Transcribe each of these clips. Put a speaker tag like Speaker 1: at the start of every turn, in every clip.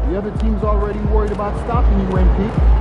Speaker 1: The other team's already worried about stopping you, MP.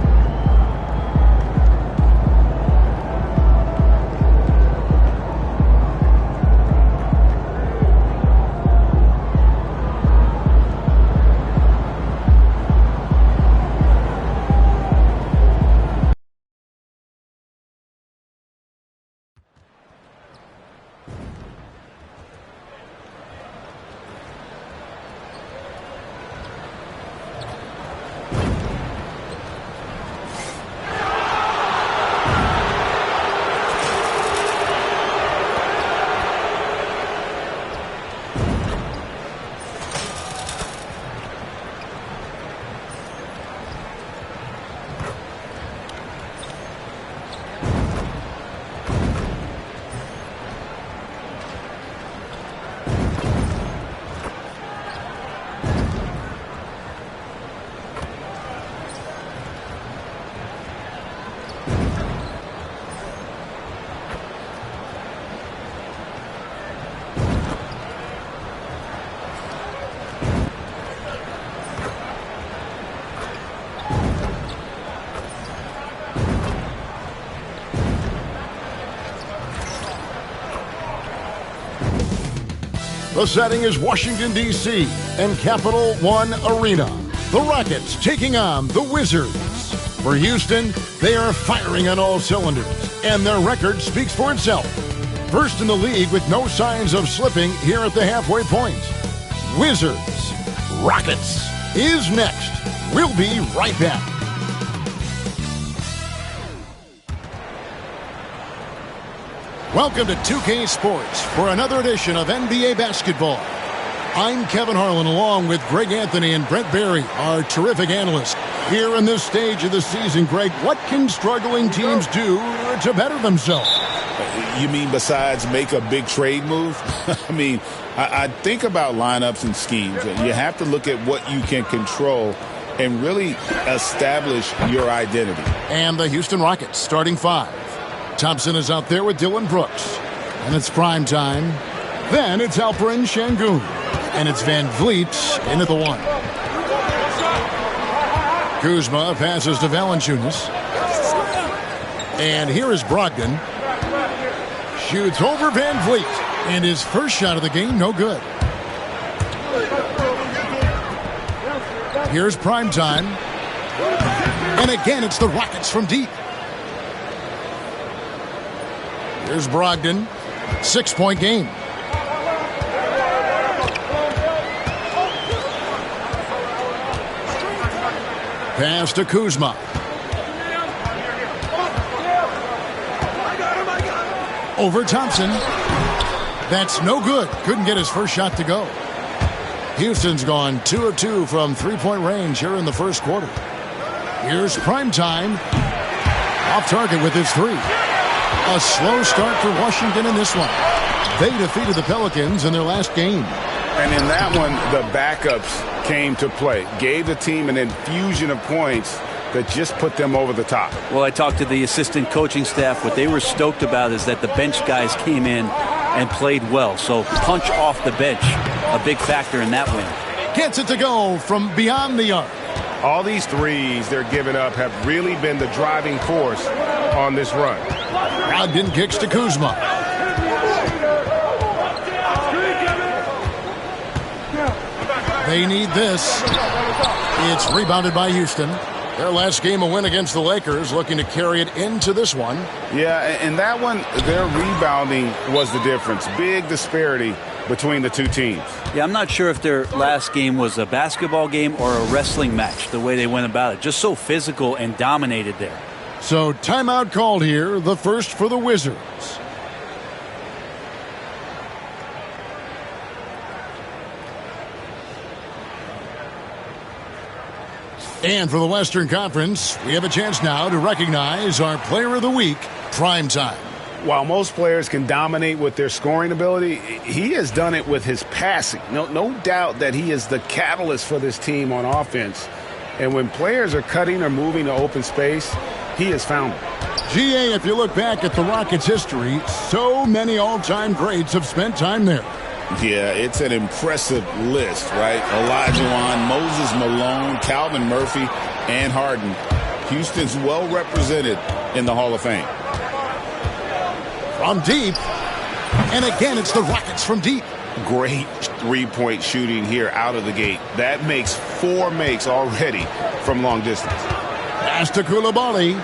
Speaker 2: The setting is Washington, D.C. and Capital One Arena. The Rockets taking on the Wizards. For Houston, they are firing on all cylinders, and their record speaks for itself. First in the league with no signs of slipping here at the halfway point. Wizards. Rockets is next. We'll be right back. Welcome to 2K Sports for another edition of NBA basketball. I'm Kevin Harlan along with Greg Anthony and Brent Barry, our terrific analysts. Here in this stage of the season, Greg, what can struggling teams do to better themselves?
Speaker 3: You mean besides make a big trade move? I think about lineups and schemes. You have to look at what you can control and really establish your identity.
Speaker 2: And the Houston Rockets starting five. Thompson is out there with Dylan Brooks. And it's prime time. Then it's Alperen Şengün. And it's Van Vliet in at the one. Kuzma passes to Valanciunas. And here is Brogdon. Shoots over Van Vliet. And his first shot of the game, no good. Here's prime time. And again, it's the Rockets from deep. Here's Brogdon. 6-point game. Pass to Kuzma. Over Thompson. That's no good. Couldn't get his first shot to go. Houston's gone 2 of 2 from three-point range here in the first quarter. Here's prime time. Off target with his three. A slow start for Washington in this one. They defeated the Pelicans in their last game.
Speaker 3: And in that one, the backups came to play. Gave the team an infusion of points that just put them over the top.
Speaker 4: Well, I talked to the assistant coaching staff. What they were stoked about is that the bench guys came in and played well. So punch off the bench, a big factor in that win.
Speaker 2: Gets it to go from beyond the arc.
Speaker 5: All these threes they're giving up have really been the driving force on this run.
Speaker 2: Brogdon kicks to Kuzma. They need this. It's rebounded by Houston. Their last game a win against the Lakers, looking to carry it into this one.
Speaker 3: Yeah, and that one, their rebounding was the difference. Big disparity between the two teams.
Speaker 4: Yeah, I'm not sure if their last game was a basketball game or a wrestling match, the way they went about it. Just so physical and dominated there.
Speaker 2: So timeout called here, the first for the Wizards. And for the Western Conference, we have a chance now to recognize our Player of the Week, Primetime.
Speaker 5: While most players can dominate with their scoring ability, he has done it with his passing. No doubt that he is the catalyst for this team on offense. And when players are cutting or moving to open space, he has found it.
Speaker 2: GA, if you look back at the Rockets' history, so many all-time greats have spent time there.
Speaker 3: Yeah, it's an impressive list, right? Olajuwon, Moses Malone, Calvin Murphy, and Harden. Houston's well represented in the Hall of Fame.
Speaker 2: From deep. And again, it's the Rockets from deep.
Speaker 5: Great three-point shooting here out of the gate. That makes 4 makes already from long distance.
Speaker 2: Pass to Coulibaly.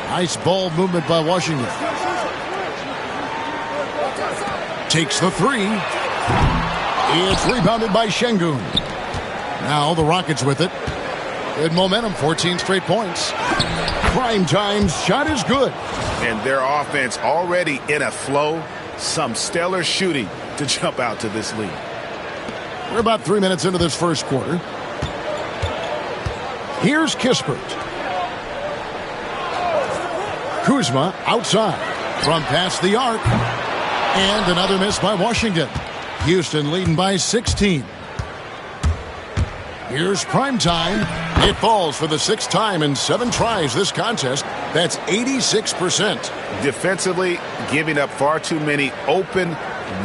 Speaker 2: Nice ball movement by Washington. Takes the 3. It's rebounded by Şengün. Now the Rockets with it. Good momentum, 14 straight points. Prime time's shot is good.
Speaker 5: And their offense already in a flow. Some stellar shooting to jump out to this lead.
Speaker 2: We're about 3 minutes into this first quarter. Here's Kispert. Kuzma outside from past the arc. And another miss by Washington. Houston leading by 16. Here's prime time. It falls for the 6th time in 7 tries this contest. That's 86%.
Speaker 5: Defensively, giving up far too many open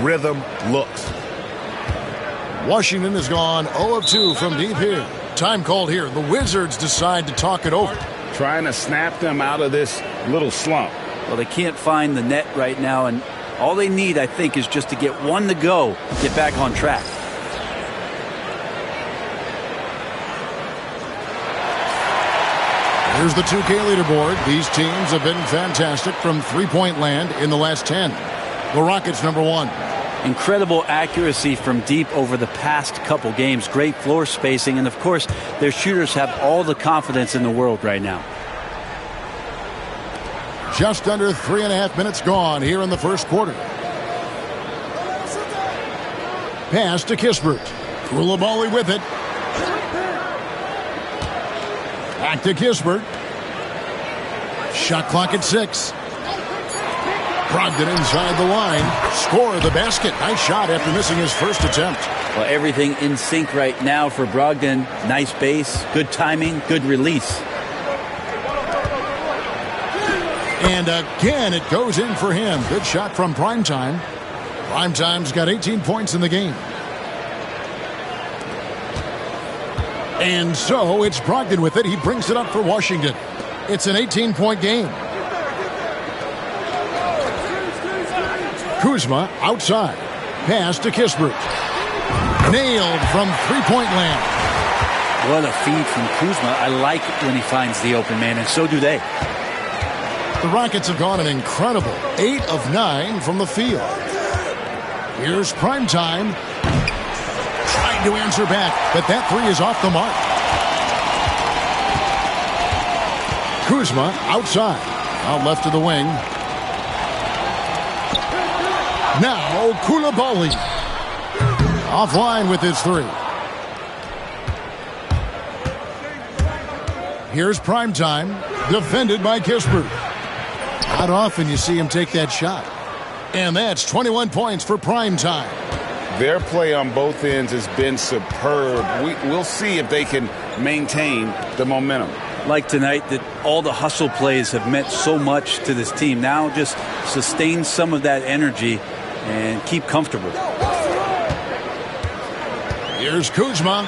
Speaker 5: rhythm looks.
Speaker 2: Washington has gone 0 of 2 from deep here. Time called here. The Wizards decide to talk it over.
Speaker 5: Trying to snap them out of this little slump.
Speaker 4: Well, they can't find the net right now, and all they need, I think, is just to get one to go, get back on track.
Speaker 2: Here's the 2K leaderboard. These teams have been fantastic from three-point land in the last 10. The Rockets number 1.
Speaker 4: Incredible accuracy from deep over the past couple games. Great floor spacing. And, of course, their shooters have all the confidence in the world right now.
Speaker 2: Just under 3.5 minutes gone here in the first quarter. Pass to Kispert. Coulibaly with it. Back to Kispert. Shot clock at 6. Brogdon inside the line. Score the basket. Nice shot after missing his first attempt.
Speaker 4: Well, everything in sync right now for Brogdon. Nice base, good timing, good release.
Speaker 2: And again, it goes in for him. Good shot from Primetime. Primetime's got 18 points in the game. And so it's Brogdon with it. He brings it up for Washington. It's an 18-point game. Kuzma outside. Pass to Kispert. Nailed from three-point land.
Speaker 4: What a feed from Kuzma. I like it when he finds the open man, and so do they.
Speaker 2: The Rockets have gone an incredible 8 of 9 from the field. Here's Primetime. Trying to answer back, but that 3 is off the mark. Kuzma outside. Out left to the wing. Now Coulibaly. Offline with his 3. Here's Primetime. Defended by Kispert. Not often you see him take that shot. And that's 21 points for Primetime.
Speaker 5: Their play on both ends has been superb. We'll see if they can maintain the momentum.
Speaker 4: Like tonight, that all the hustle plays have meant so much to this team. Now just sustain some of that energy and keep comfortable.
Speaker 2: Here's Kuzma.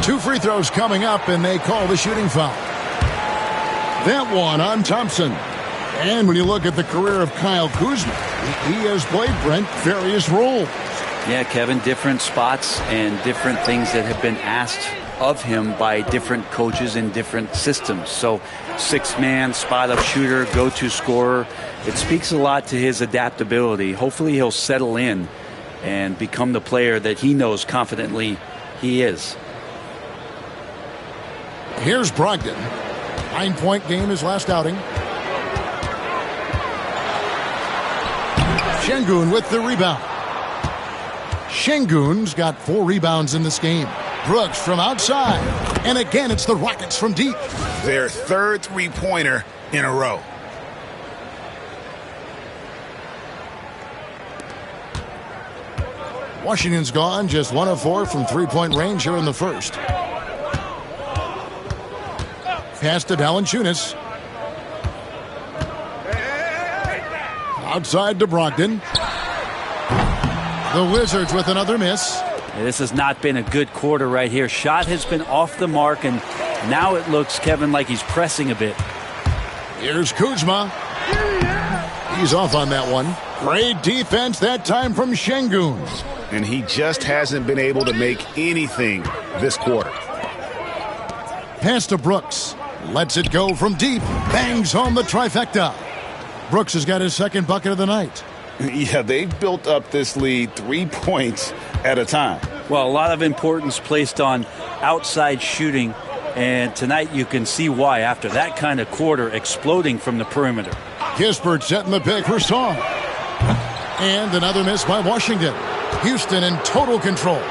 Speaker 2: 2 free throws coming up, and they call the shooting foul. That one on Thompson. And when you look at the career of Kyle Kuzma, he has played, Brent, various roles.
Speaker 4: Yeah, Kevin, different spots and different things that have been asked of him by different coaches in different systems. So 6-man, spot-up shooter, go-to scorer. It speaks a lot to his adaptability. Hopefully he'll settle in and become the player that he knows confidently he is.
Speaker 2: Here's Brogdon. 9-point game his last outing. Şengün with the rebound. Şengün's got 4 rebounds in this game. Brooks from outside. And again, it's the Rockets from deep.
Speaker 5: Their 3rd three-pointer in a row.
Speaker 2: Washington's gone just 1 of 4 from three-point range here in the first. Pass to Valanciunas. Outside to Brogdon. The Wizards with another miss.
Speaker 4: This has not been a good quarter right here. Shot has been off the mark, and now it looks, Kevin, like he's pressing a bit.
Speaker 2: Here's Kuzma. He's off on that one. Great defense that time from Şengün.
Speaker 5: And he just hasn't been able to make anything this quarter.
Speaker 2: Pass to Brooks. Lets it go from deep. Bangs home the trifecta. Brooks has got his second bucket of the night.
Speaker 3: Yeah, they've built up this lead 3 points at a time.
Speaker 4: Well, a lot of importance placed on outside shooting, and tonight you can see why after that kind of quarter, exploding from the perimeter.
Speaker 2: Kispert setting the pick for Song. And another miss by Washington. Houston in total control.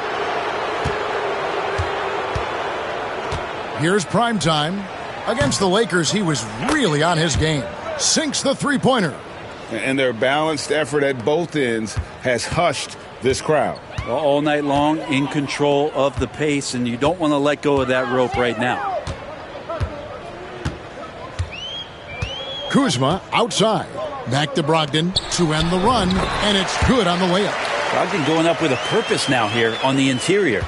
Speaker 2: Here's prime time. Against the Lakers, he was really on his game. Sinks the three-pointer.
Speaker 3: And their balanced effort at both ends has hushed this crowd.
Speaker 4: Well, all night long, in control of the pace, and you don't want to let go of that rope right now.
Speaker 2: Kuzma outside. Back to Brogdon to end the run, and it's good on the way up.
Speaker 4: Brogdon going up with a purpose now here on the interior.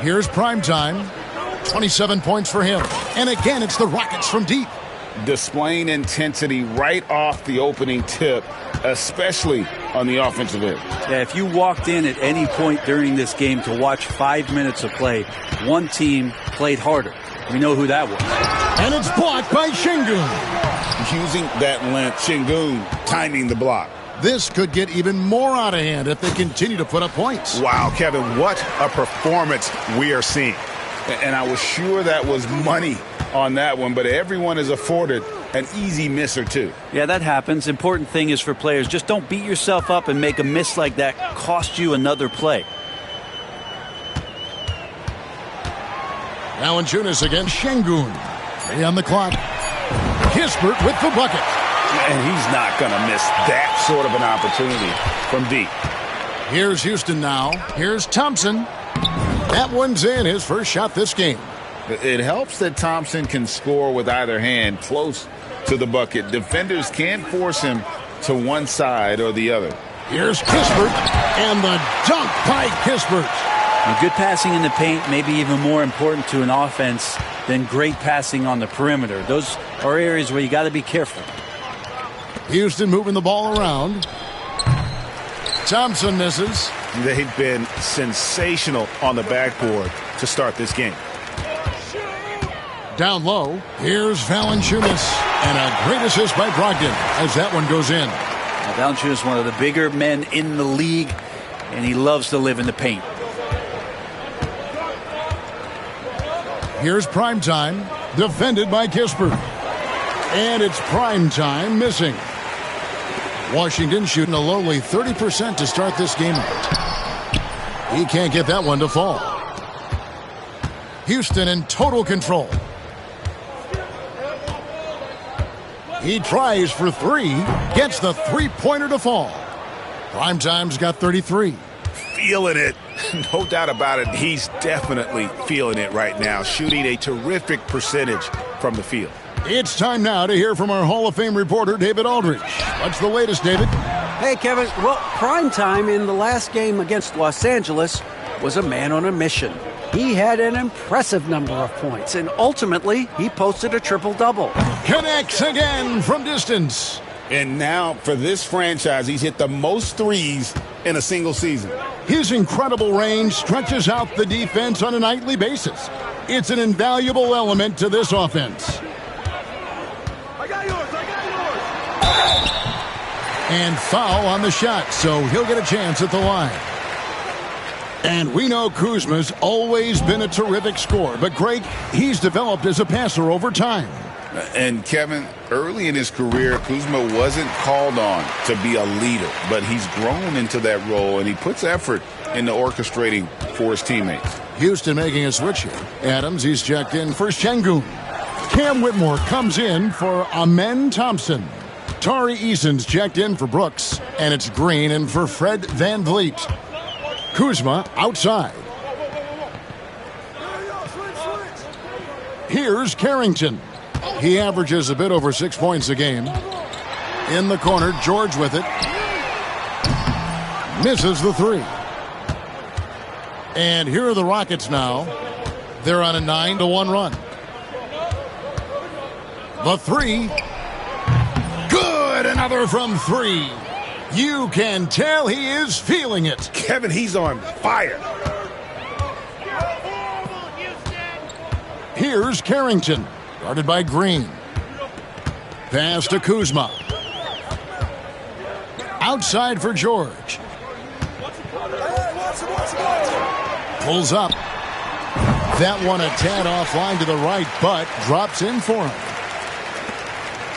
Speaker 2: Here's prime time. 27 points for him. And again, it's the Rockets from deep.
Speaker 3: Displaying intensity right off the opening tip, especially on the offensive end.
Speaker 4: Yeah, if you walked in at any point during this game to watch 5 minutes of play, one team played harder. We know who that was.
Speaker 2: And it's blocked by Şengün.
Speaker 3: Using that length, Şengün timing the block.
Speaker 2: This could get even more out of hand if they continue to put up points.
Speaker 5: Wow, Kevin, what a performance we are seeing.
Speaker 3: And I was sure that was money on that one, but everyone is afforded an easy miss or two.
Speaker 4: Yeah, that happens. Important thing is for players, just don't beat yourself up and make a miss like that cost you another play.
Speaker 2: Valanciunas against Şengün. 3 on the clock. Kispert with the bucket.
Speaker 3: And he's not going to miss that sort of an opportunity from deep.
Speaker 2: Here's Houston now. Here's Thompson. That one's in, his first shot this game.
Speaker 3: It helps that Thompson can score with either hand close to the bucket. Defenders can't force him to one side or the other.
Speaker 2: Here's Kispert, and the dunk by Kispert.
Speaker 4: And good passing in the paint may be even more important to an offense than great passing on the perimeter. Those are areas where you got to be careful.
Speaker 2: Houston moving the ball around. Thompson misses.
Speaker 5: They've been sensational on the backboard to start this game.
Speaker 2: Down low, here's Valanciunas. And a great assist by Brogdon as that one goes in.
Speaker 4: Valanciunas is one of the bigger men in the league, and he loves to live in the paint.
Speaker 2: Here's prime time, defended by Kispert. And it's prime time missing. Washington shooting a lowly 30% to start this game out. He can't get that one to fall. Houston in total control. He tries for three, gets the three-pointer to fall. Primetime's got 33.
Speaker 5: Feeling it. No doubt about it. He's definitely feeling it right now. Shooting a terrific percentage from the field.
Speaker 2: It's time now to hear from our Hall of Fame reporter, David Aldridge. What's the latest, David?
Speaker 6: Hey, Kevin. Well, prime time in the last game against Los Angeles was a man on a mission. He had an impressive number of points, and ultimately, he posted a triple-double.
Speaker 2: Connects again from distance.
Speaker 3: And now, for this franchise, he's hit the most threes in a single season.
Speaker 2: His incredible range stretches out the defense on a nightly basis. It's an invaluable element to this offense. And foul on the shot, so he'll get a chance at the line. And we know Kuzma's always been a terrific scorer, but Greg, he's developed as a passer over time.
Speaker 3: And Kevin, early in his career, Kuzma wasn't called on to be a leader, but he's grown into that role, and he puts effort into orchestrating for his teammates.
Speaker 2: Houston making a switch here. Adams, he's checked in for Şengün. Cam Whitmore comes in for Amen Thompson. Tari Eason's checked in for Brooks, and it's Green in for Fred VanVleet. Kuzma outside. Here's Carrington. He averages a bit over 6 points a game. In the corner, George with it. Misses the three. And here are the Rockets now. They're on a 9-1 run. The three. Good! Another from three. You can tell he is feeling it.
Speaker 5: Kevin, he's on fire.
Speaker 2: Here's Carrington, guarded by Green. Pass to Kuzma. Outside for George. Pulls up. That one a tad offline to the right, but drops in for him.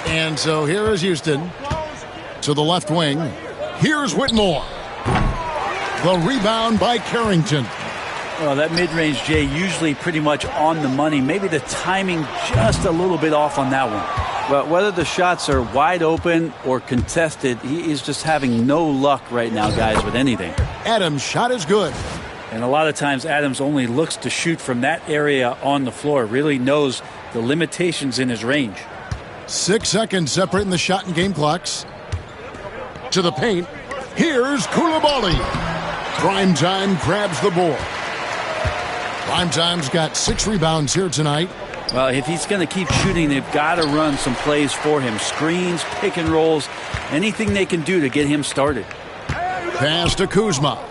Speaker 2: And so here is Houston to the left wing. Here's Whitmore. The rebound by Carrington.
Speaker 4: Well, that mid-range, Jay, usually pretty much on the money. Maybe the timing just a little bit off on that one. But whether the shots are wide open or contested, he is just having no luck right now, guys, with anything.
Speaker 2: Adams' shot is good.
Speaker 4: And a lot of times Adams only looks to shoot from that area on the floor, really knows the limitations in his range.
Speaker 2: 6 seconds separating the shot and game clocks. To the paint. Here's Coulibaly. Primetime grabs the board. Primetime's got 6 rebounds here tonight.
Speaker 4: Well, if he's going to keep shooting, they've got to run some plays for him. Screens, pick and rolls, anything they can do to get him started.
Speaker 2: Pass to Kuzma.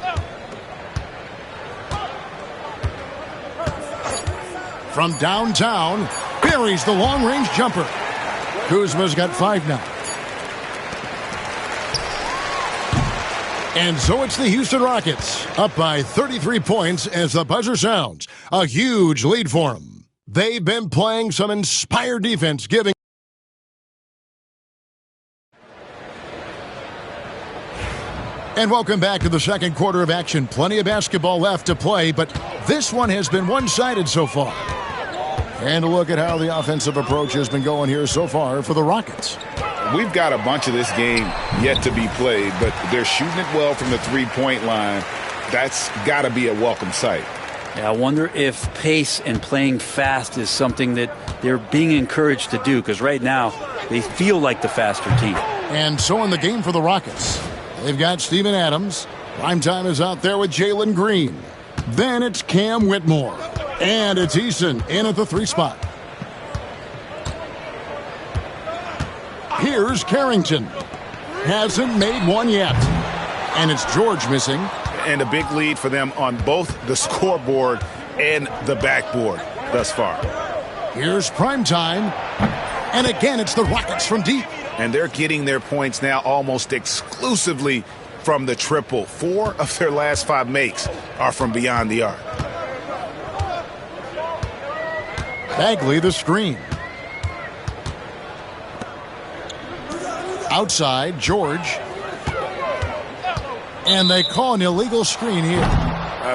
Speaker 2: From downtown, buries the long-range jumper. Kuzma's got 5 now. And so it's the Houston Rockets, up by 33 points as the buzzer sounds. A huge lead for them. They've been playing some inspired defense, giving. And welcome back to the second quarter of action. Plenty of basketball left to play, but this one has been one-sided so far. And a look at how the offensive approach has been going here so far for the Rockets.
Speaker 3: We've got a bunch of this game yet to be played, but they're shooting it well from the three-point line. That's got to be a welcome sight.
Speaker 4: Yeah, I wonder if pace and playing fast is something that they're being encouraged to do, because right now they feel like the faster team.
Speaker 2: And so in the game for the Rockets, they've got Steven Adams. Primetime is out there with Jalen Green. Then it's Cam Whitmore. And it's Eason in at the 3 spot. Here's Carrington. Hasn't made one yet. And it's George missing.
Speaker 5: And a big lead for them on both the scoreboard and the backboard thus far.
Speaker 2: Here's Primetime. And again, it's the Rockets from deep.
Speaker 5: And they're getting their points now almost exclusively from the triple. 4 of their last 5 makes are from beyond the arc.
Speaker 2: Bagley the screen. Outside, George. And they call an illegal screen here.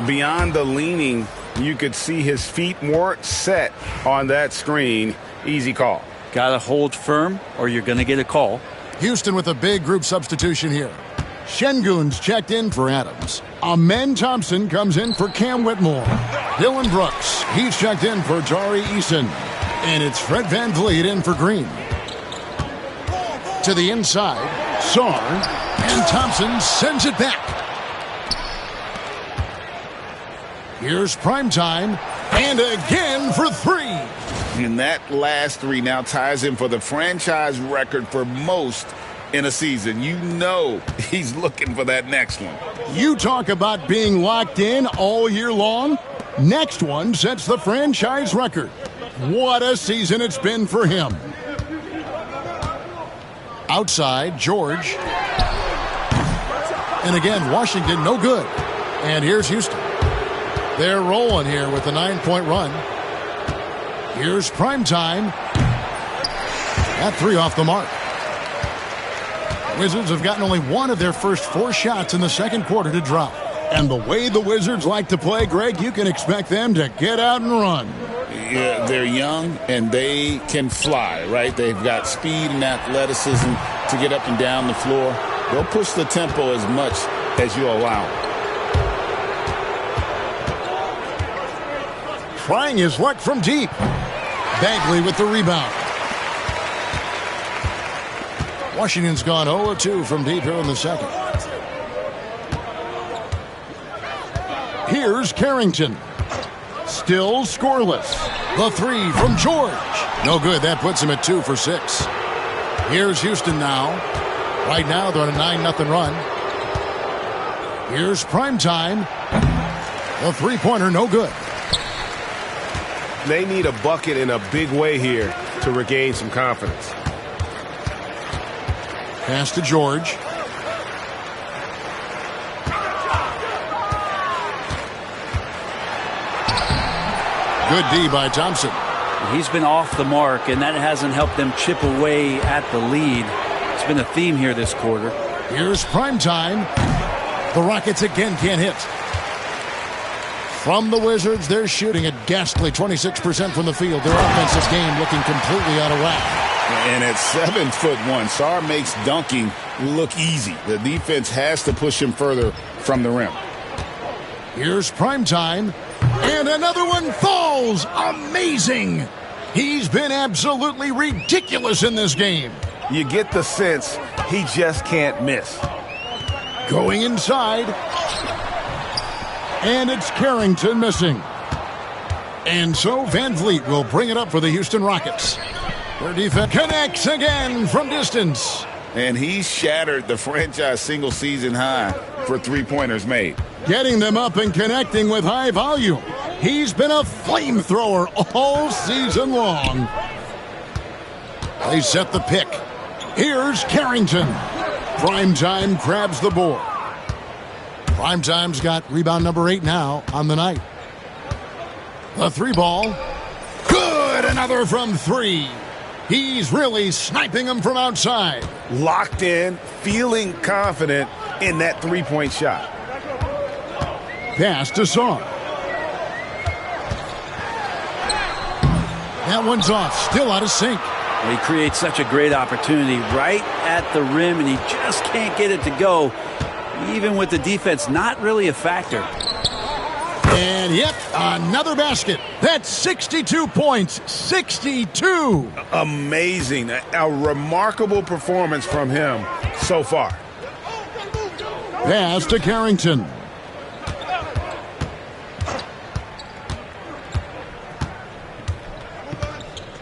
Speaker 5: Beyond the leaning, you could see his feet more set on that screen. Easy call.
Speaker 4: Got to hold firm or you're going to get a call.
Speaker 2: Houston with a big group substitution here. Şengün's checked in for Adams. Amen Thompson comes in for Cam Whitmore. Dylan Brooks, he's checked in for Tari Eason. And it's Fred VanVleet in for Green. To the inside, Sarr, and Thompson sends it back. Here's Primetime, and again for 3.
Speaker 3: And that last 3 now ties him for the franchise record for most in a season. You know he's looking for that next one.
Speaker 2: You talk about being locked in all year long. Next one sets the franchise record. What a season it's been for him. Outside, George. And again, Washington, no good. And here's Houston. They're rolling here with a 9-point run. Here's Primetime. That 3 off the mark. Wizards have gotten only 1 of their first 4 shots in the second quarter to drop. And the way the Wizards like to play, Greg, you can expect them to get out and run.
Speaker 3: Yeah, they're young and they can fly, right? They've got speed and athleticism to get up and down the floor. They'll push the tempo as much as you allow them.
Speaker 2: Trying his luck from deep. Bagley with the rebound. Washington's gone 0-2 from deep here in the second. Here's Carrington. Still scoreless. The three from George. No good. That puts him at 2 for 6. Here's Houston now. Right now they're on a 9-0 run. Here's Primetime. The three-pointer, no good.
Speaker 5: They need a bucket in a big way here to regain some confidence.
Speaker 2: Pass to George. Good D by Thompson.
Speaker 4: He's been off the mark, and that hasn't helped them chip away at the lead. It's been a theme here this quarter.
Speaker 2: Here's Primetime. The Rockets again can't hit. From the Wizards, they're shooting a ghastly 26% from the field. Their offensive game looking completely out of whack.
Speaker 3: And at 7'1", Sarr makes dunking look easy. The defense has to push him further from the rim.
Speaker 2: Here's Primetime. And another one falls. Amazing. He's been absolutely ridiculous in this game.
Speaker 5: You get the sense he just can't miss.
Speaker 2: Going inside. And it's Carrington missing. And so Van Vliet will bring it up for the Houston Rockets. Their defense connects again from distance.
Speaker 3: And he shattered the franchise single-season high for three-pointers made.
Speaker 2: Getting them up and connecting with high volume. He's been a flamethrower all season long. They set the pick. Here's Carrington. Primetime grabs the board. Primetime's got rebound number 8 now on the night. The three ball. Good! Another from 3. He's really sniping them from outside.
Speaker 5: Locked in, feeling confident in that three-point shot.
Speaker 2: Pass to Sarr. That one's off. Still out of sync.
Speaker 4: He creates such a great opportunity right at the rim, and he just can't get it to go. Even with the defense not really a factor.
Speaker 2: And yet another basket. That's 62 points. 62.
Speaker 5: Amazing. A remarkable performance from him so far.
Speaker 2: Pass to Carrington.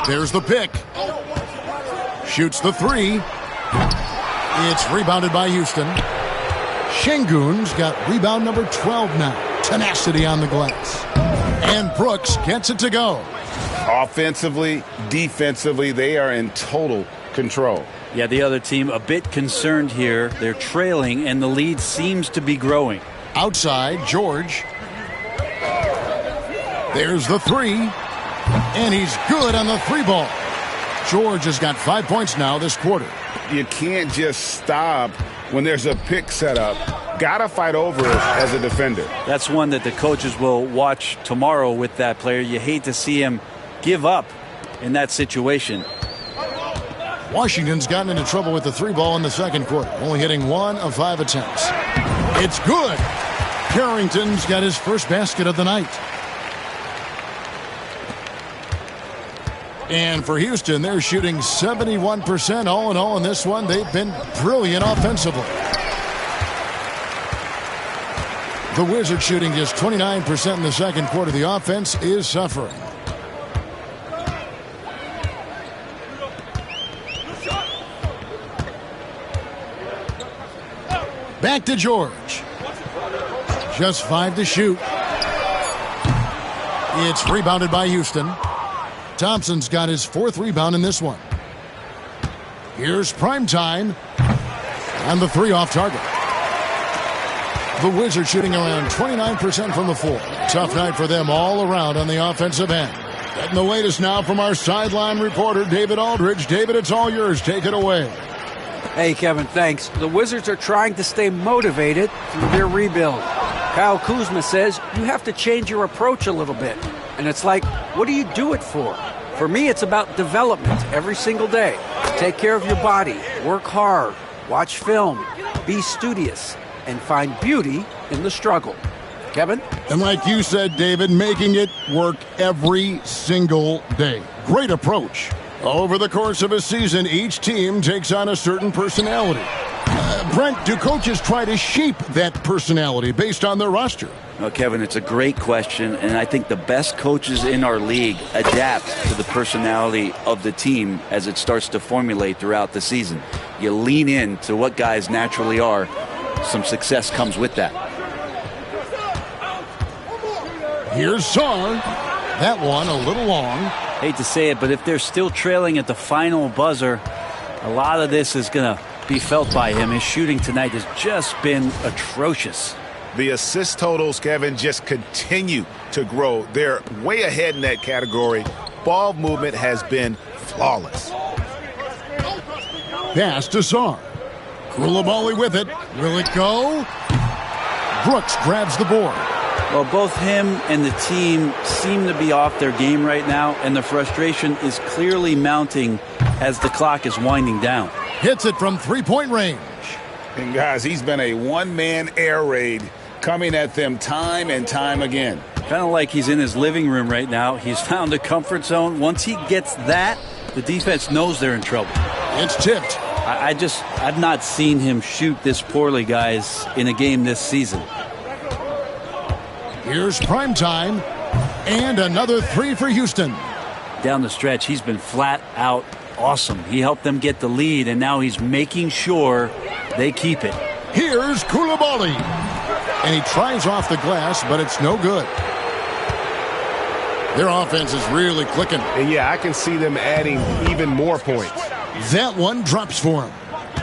Speaker 2: There's the pick. Shoots the 3. It's rebounded by Houston. Şengün's got rebound number 12 now. Tenacity on the glass. And Brooks gets it to go.
Speaker 3: Offensively, defensively, they are in total control.
Speaker 4: Yeah, the other team a bit concerned here. They're trailing, and the lead seems to be growing.
Speaker 2: Outside, George. There's the 3. And he's good on the 3 ball. George has got 5 points now this quarter.
Speaker 3: You can't just stop when there's a pick set up. Gotta fight over it as a defender.
Speaker 4: That's one that the coaches will watch tomorrow with that player. You hate to see him give up in that situation.
Speaker 2: Washington's gotten into trouble with the 3 ball in the second quarter, only hitting 1 of 5 attempts. It's good. Carrington's got his first basket of the night. And for Houston, they're shooting 71% all in all in this one. They've been brilliant offensively. The Wizards shooting just 29% in the second quarter. The offense is suffering. Back to George. Just 5 to shoot. It's rebounded by Houston. Thompson's got his 4th rebound in this one. Here's Primetime. And the 3 off target. The Wizards shooting around 29% from the floor. Tough night for them all around on the offensive end. Getting the latest now from our sideline reporter, David Aldridge. David, it's all yours. Take it away.
Speaker 6: Hey, Kevin, thanks. The Wizards are trying to stay motivated through their rebuild. Kyle Kuzma says you have to change your approach a little bit. And it's like, what do you do it for? For me, it's about development every single day. Take care of your body, work hard, watch film, be studious, and find beauty in the struggle. Kevin?
Speaker 2: And like you said, David, making it work every single day. Great approach. Over the course of a season, each team takes on a certain personality. Brent, do coaches try to shape that personality based on their roster?
Speaker 4: Well, Kevin, it's a great question, and I think the best coaches in our league adapt to the personality of the team as it starts to formulate throughout the season. You lean in to what guys naturally are. Some success comes with that.
Speaker 2: Here's Sarr. That one a little long.
Speaker 4: Hate to say it, but if they're still trailing at the final buzzer, a lot of this is going to be felt by him. His shooting tonight has just been atrocious.
Speaker 3: The assist totals, Kevin, just continue to grow. They're way ahead in that category. Ball movement has been flawless.
Speaker 2: Pass to Sarr. Koulibaly with it. Will it go? Brooks grabs the board.
Speaker 4: Well, both him and the team seem to be off their game right now, and the frustration is clearly mounting as the clock is winding down.
Speaker 2: Hits it from three-point range.
Speaker 3: And, guys, he's been a one-man air raid coming at them time and time again.
Speaker 4: Kind of like he's in his living room right now. He's found a comfort zone. Once he gets that, the defense knows they're in trouble.
Speaker 2: It's tipped.
Speaker 4: I've not seen him shoot this poorly, guys, in a game this season.
Speaker 2: Here's prime time, and another three for Houston.
Speaker 4: Down the stretch, he's been flat out awesome. He helped them get the lead, and now he's making sure they keep it.
Speaker 2: Here's Koulibaly. And he tries off the glass, but it's no good. Their offense is really clicking.
Speaker 5: And, yeah, I can see them adding even more points.
Speaker 2: That one drops for him.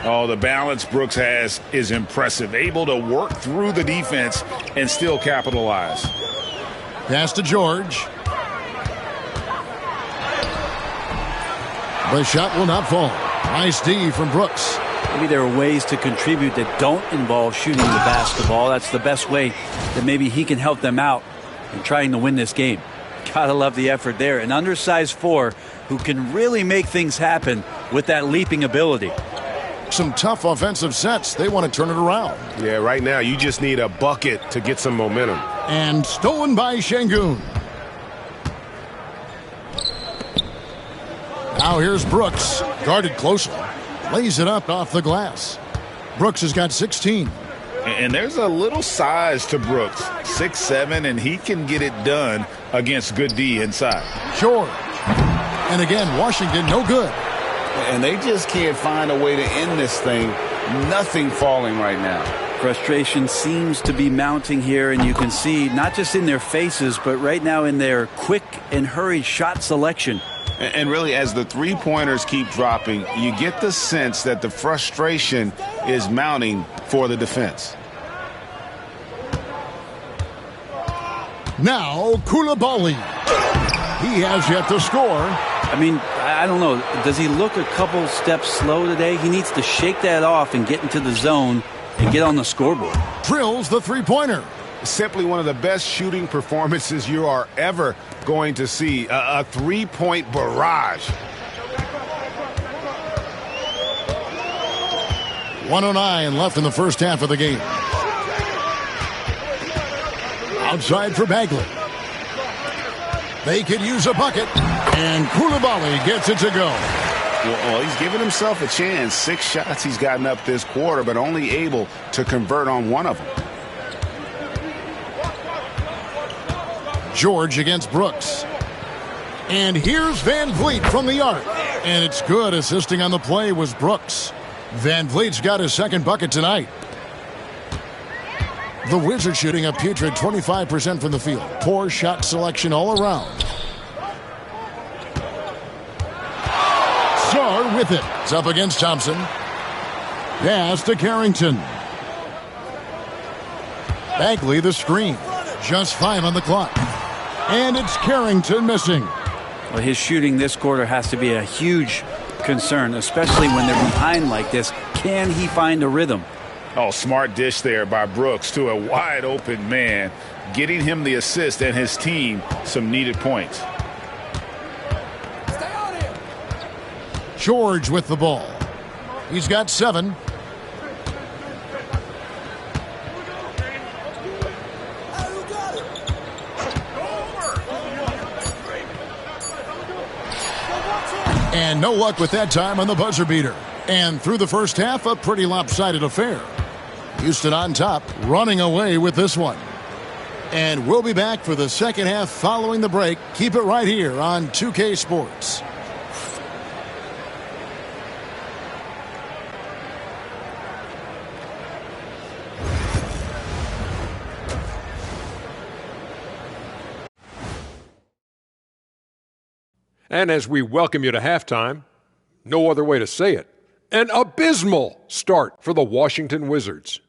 Speaker 3: Oh, the balance Brooks has is impressive. Able to work through the defense and still capitalize.
Speaker 2: Pass to George. The shot will not fall. Nice D from Brooks.
Speaker 4: Maybe there are ways to contribute that don't involve shooting the basketball. That's the best way that maybe he can help them out in trying to win this game. Gotta love the effort there. An undersized four who can really make things happen with that leaping ability.
Speaker 2: Some tough offensive sets. They want to turn it around.
Speaker 5: Yeah, right now you just need a bucket to get some momentum.
Speaker 2: And stolen by Şengün. Now here's Brooks. Guarded closely. Lays it up off the glass. Brooks has got 16.
Speaker 3: And there's a little size to Brooks. 6'7", and he can get it done against good D inside.
Speaker 2: George. And again, Washington no good.
Speaker 3: And they just can't find a way to end this thing. Nothing falling right now.
Speaker 4: Frustration seems to be mounting here, and you can see not just in their faces, but right now in their quick and hurried shot selection.
Speaker 3: And really, as the three-pointers keep dropping, you get the sense that the frustration is mounting for the defense.
Speaker 2: Now Koulibaly. He has yet to score.
Speaker 4: I mean, I don't know. Does he look a couple steps slow today? He needs to shake that off and get into the zone and get on the scoreboard.
Speaker 2: Drills the three-pointer.
Speaker 5: Simply one of the best shooting performances you are ever going to see. A three-point barrage.
Speaker 2: 1:09 left in the first half of the game. Outside for Bagley. They could use a bucket, and Koulibaly gets it to go.
Speaker 3: Well, he's given himself a chance. 6 shots he's gotten up this quarter, but only able to convert on one of them.
Speaker 2: George against Brooks. And here's Van Vliet from the arc. And it's good. Assisting on the play was Brooks. Van Vliet's got his second bucket tonight. The Wizards shooting a putrid 25% from the field. Poor shot selection all around. Sarr with it. It's up against Thompson. Pass to Carrington. Bagley the screen. Just 5 on the clock. And it's Carrington missing.
Speaker 4: Well, his shooting this quarter has to be a huge concern, especially when they're behind like this. Can he find a rhythm?
Speaker 3: Oh, smart dish there by Brooks to a wide open man, getting him the assist and his team some needed points.
Speaker 2: George with the ball. He's got 7. And no luck with that time on the buzzer beater. And through the first half, a pretty lopsided affair. Houston on top, running away with this one. And we'll be back for the second half following the break. Keep it right here on 2K Sports.
Speaker 7: And as we welcome you to halftime, no other way to say it, an abysmal start for the Washington Wizards.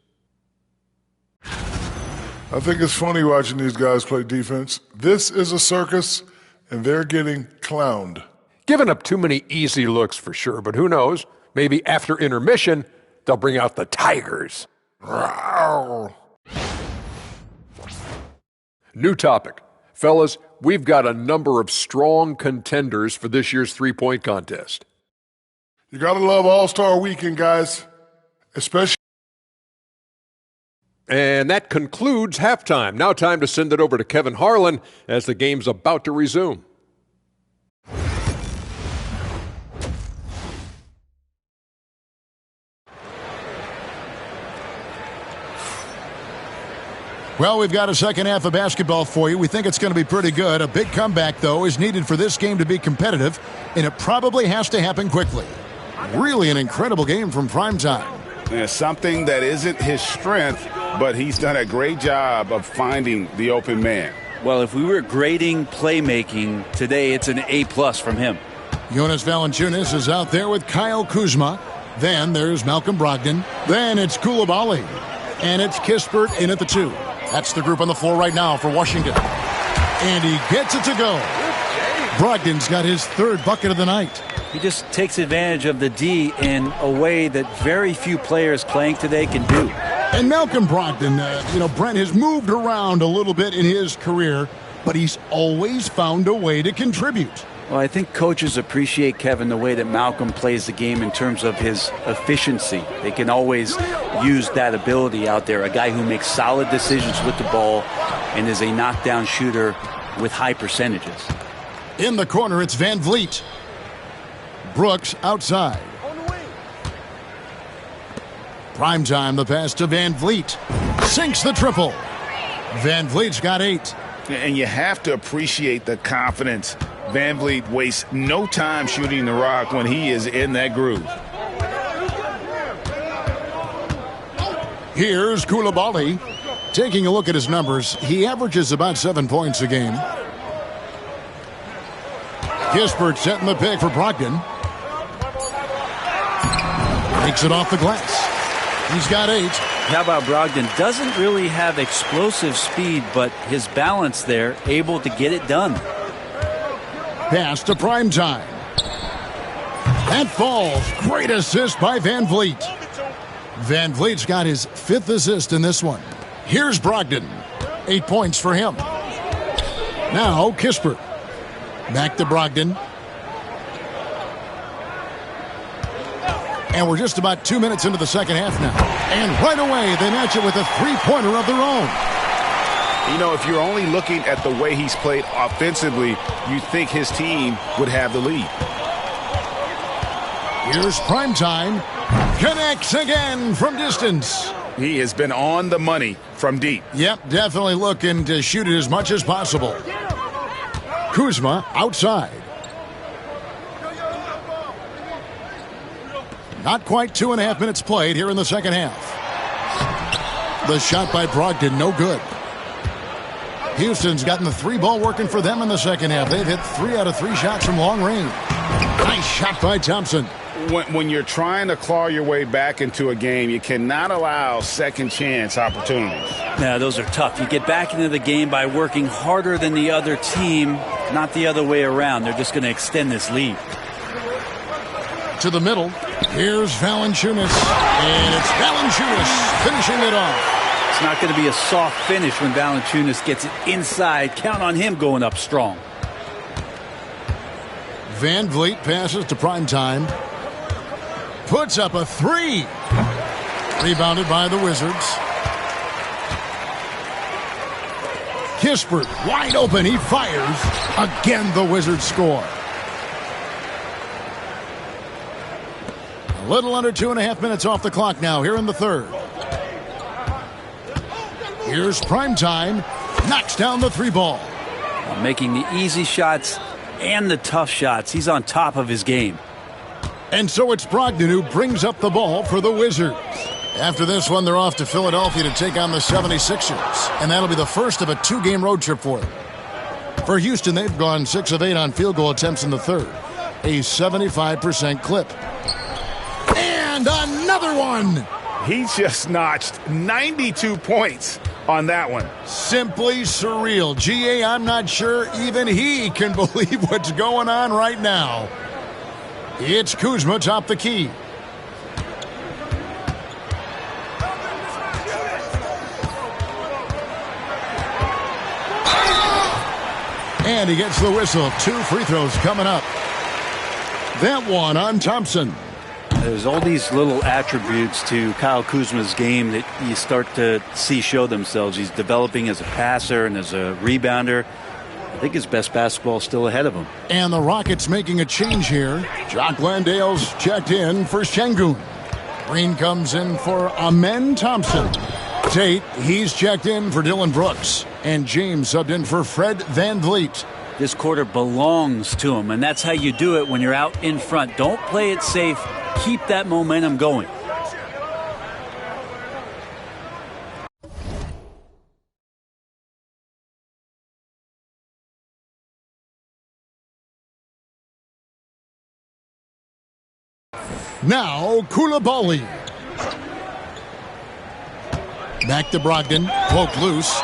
Speaker 8: I think it's funny watching these guys play defense. This is a circus, and they're getting clowned.
Speaker 7: Giving up too many easy looks for sure, but who knows? Maybe after intermission, they'll bring out the Tigers.
Speaker 8: Rawr.
Speaker 7: New topic. Fellas, we've got a number of strong contenders for this year's three-point contest.
Speaker 8: You gotta love All-Star Weekend, guys. Especially.
Speaker 7: And that concludes halftime. Now time to send it over to Kevin Harlan as the game's about to resume.
Speaker 2: Well, we've got a second half of basketball for you. We think it's going to be pretty good. A big comeback, though, is needed for this game to be competitive, and it probably has to happen quickly. Really an incredible game from primetime.
Speaker 3: Yeah, something that isn't his strength, but he's done a great job of finding the open man.
Speaker 4: Well, if we were grading playmaking today, it's an A+ from him.
Speaker 2: Jonas Valanciunas is out there with Kyle Kuzma. Then there's Malcolm Brogdon. Then it's Coulibaly. And it's Kispert in at the 2. That's the group on the floor right now for Washington. And he gets it to go. Brogdon's got his third bucket of the night.
Speaker 4: He just takes advantage of the D in a way that very few players playing today can do.
Speaker 2: And Malcolm Brogdon, Brent has moved around a little bit in his career, but he's always found a way to contribute.
Speaker 4: Well, I think coaches appreciate, Kevin, the way that Malcolm plays the game in terms of his efficiency. They can always use that ability out there. A guy who makes solid decisions with the ball and is a knockdown shooter with high percentages.
Speaker 2: In the corner, it's Van Vliet. Brooks outside. Primetime, the pass to Van Vliet. Sinks the triple. Van Vliet's got 8.
Speaker 3: And you have to appreciate the confidence. Van Vliet wastes no time shooting the rock when he is in that groove.
Speaker 2: Here's Coulibaly. Taking a look at his numbers, he averages about 7 points a game. Kispert setting the pick for Brogdon. Takes it off the glass. He's got 8.
Speaker 4: How about Brogdon? Doesn't really have explosive speed, but his balance there, able to get it done.
Speaker 2: Pass to Primetime. That falls. Great assist by Van Vliet. Van Vliet's got his 5th assist in this one. Here's Brogdon. 8 points for him. Now Kispert. Back to Brogdon. And we're just about 2 minutes into the second half now. And right away, they match it with a three-pointer of their own.
Speaker 3: You know, if you're only looking at the way he's played offensively, you think his team would have the lead.
Speaker 2: Here's Primetime. Connects again from distance.
Speaker 3: He has been on the money from deep.
Speaker 2: Yep, definitely looking to shoot it as much as possible. Kuzma outside. Not quite 2.5 minutes played here in the second half. The shot by Brogdon, no good. Houston's gotten the 3-ball working for them in the second half. They've hit 3 out of 3 shots from long range. Nice shot by Thompson.
Speaker 3: When you're trying to claw your way back into a game, you cannot allow second chance opportunities.
Speaker 4: Yeah, those are tough. You get back into the game by working harder than the other team, not the other way around. They're just going to extend this lead.
Speaker 2: To the middle. Here's Valanciunas. And it's Valanciunas finishing it off.
Speaker 4: It's not going to be a soft finish when Valanciunas gets it inside. Count on him going up strong.
Speaker 2: Van Vliet passes to Primetime. Puts up a 3. Rebounded by the Wizards. Kispert wide open. He fires. Again, the Wizards score. Little under 2.5 minutes off the clock now here in the third. Here's Primetime. Knocks down the three ball.
Speaker 4: Making the easy shots and the tough shots. He's on top of his game.
Speaker 2: And so it's Brogdon who brings up the ball for the Wizards. After this one, they're off to Philadelphia to take on the 76ers. And that'll be the first of a 2-game road trip for them. For Houston, they've gone 6 of 8 on field goal attempts in the third. A 75% clip. And another one!
Speaker 5: He just notched 92 points on that one.
Speaker 2: Simply surreal. GA, I'm not sure even he can believe what's going on right now. It's Kuzma top the key. And he gets the whistle. 2 free throws coming up. That one on Thompson.
Speaker 4: There's all these little attributes to Kyle Kuzma's game that you start to see show themselves. He's developing as a passer and as a rebounder. I think his best basketball is still ahead of him.
Speaker 2: And the Rockets making a change here. Jock Landale's checked in for Şengün. Green comes in for Amen Thompson. Tate, he's checked in for Dylan Brooks. And James subbed in for Fred VanVleet.
Speaker 4: This quarter belongs to him, and that's how you do it when you're out in front. Don't play it safe. Keep that momentum going.
Speaker 2: Now, Koulibaly. Back to Brogdon. Poke loose.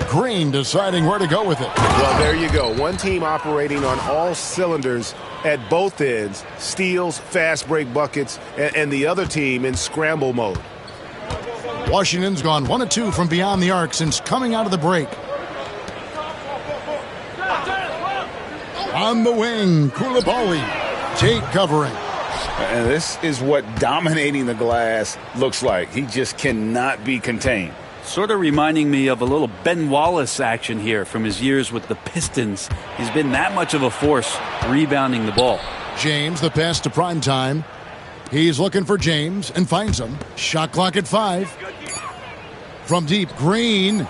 Speaker 2: Green deciding where to go with it.
Speaker 5: Well, there you go. One team operating on all cylinders at both ends. Steals, fast break buckets, and the other team in scramble mode.
Speaker 2: Washington's gone 1 of 2 from beyond the arc since coming out of the break. On the wing, Koulibaly. Tate covering.
Speaker 3: And this is what dominating the glass looks like. He just cannot be contained.
Speaker 4: Sort of reminding me of a little Ben Wallace action here from his years with the Pistons. He's been that much of a force rebounding the ball.
Speaker 2: James, the pass to Primetime. He's looking for James and finds him. Shot clock at 5. From deep, Green.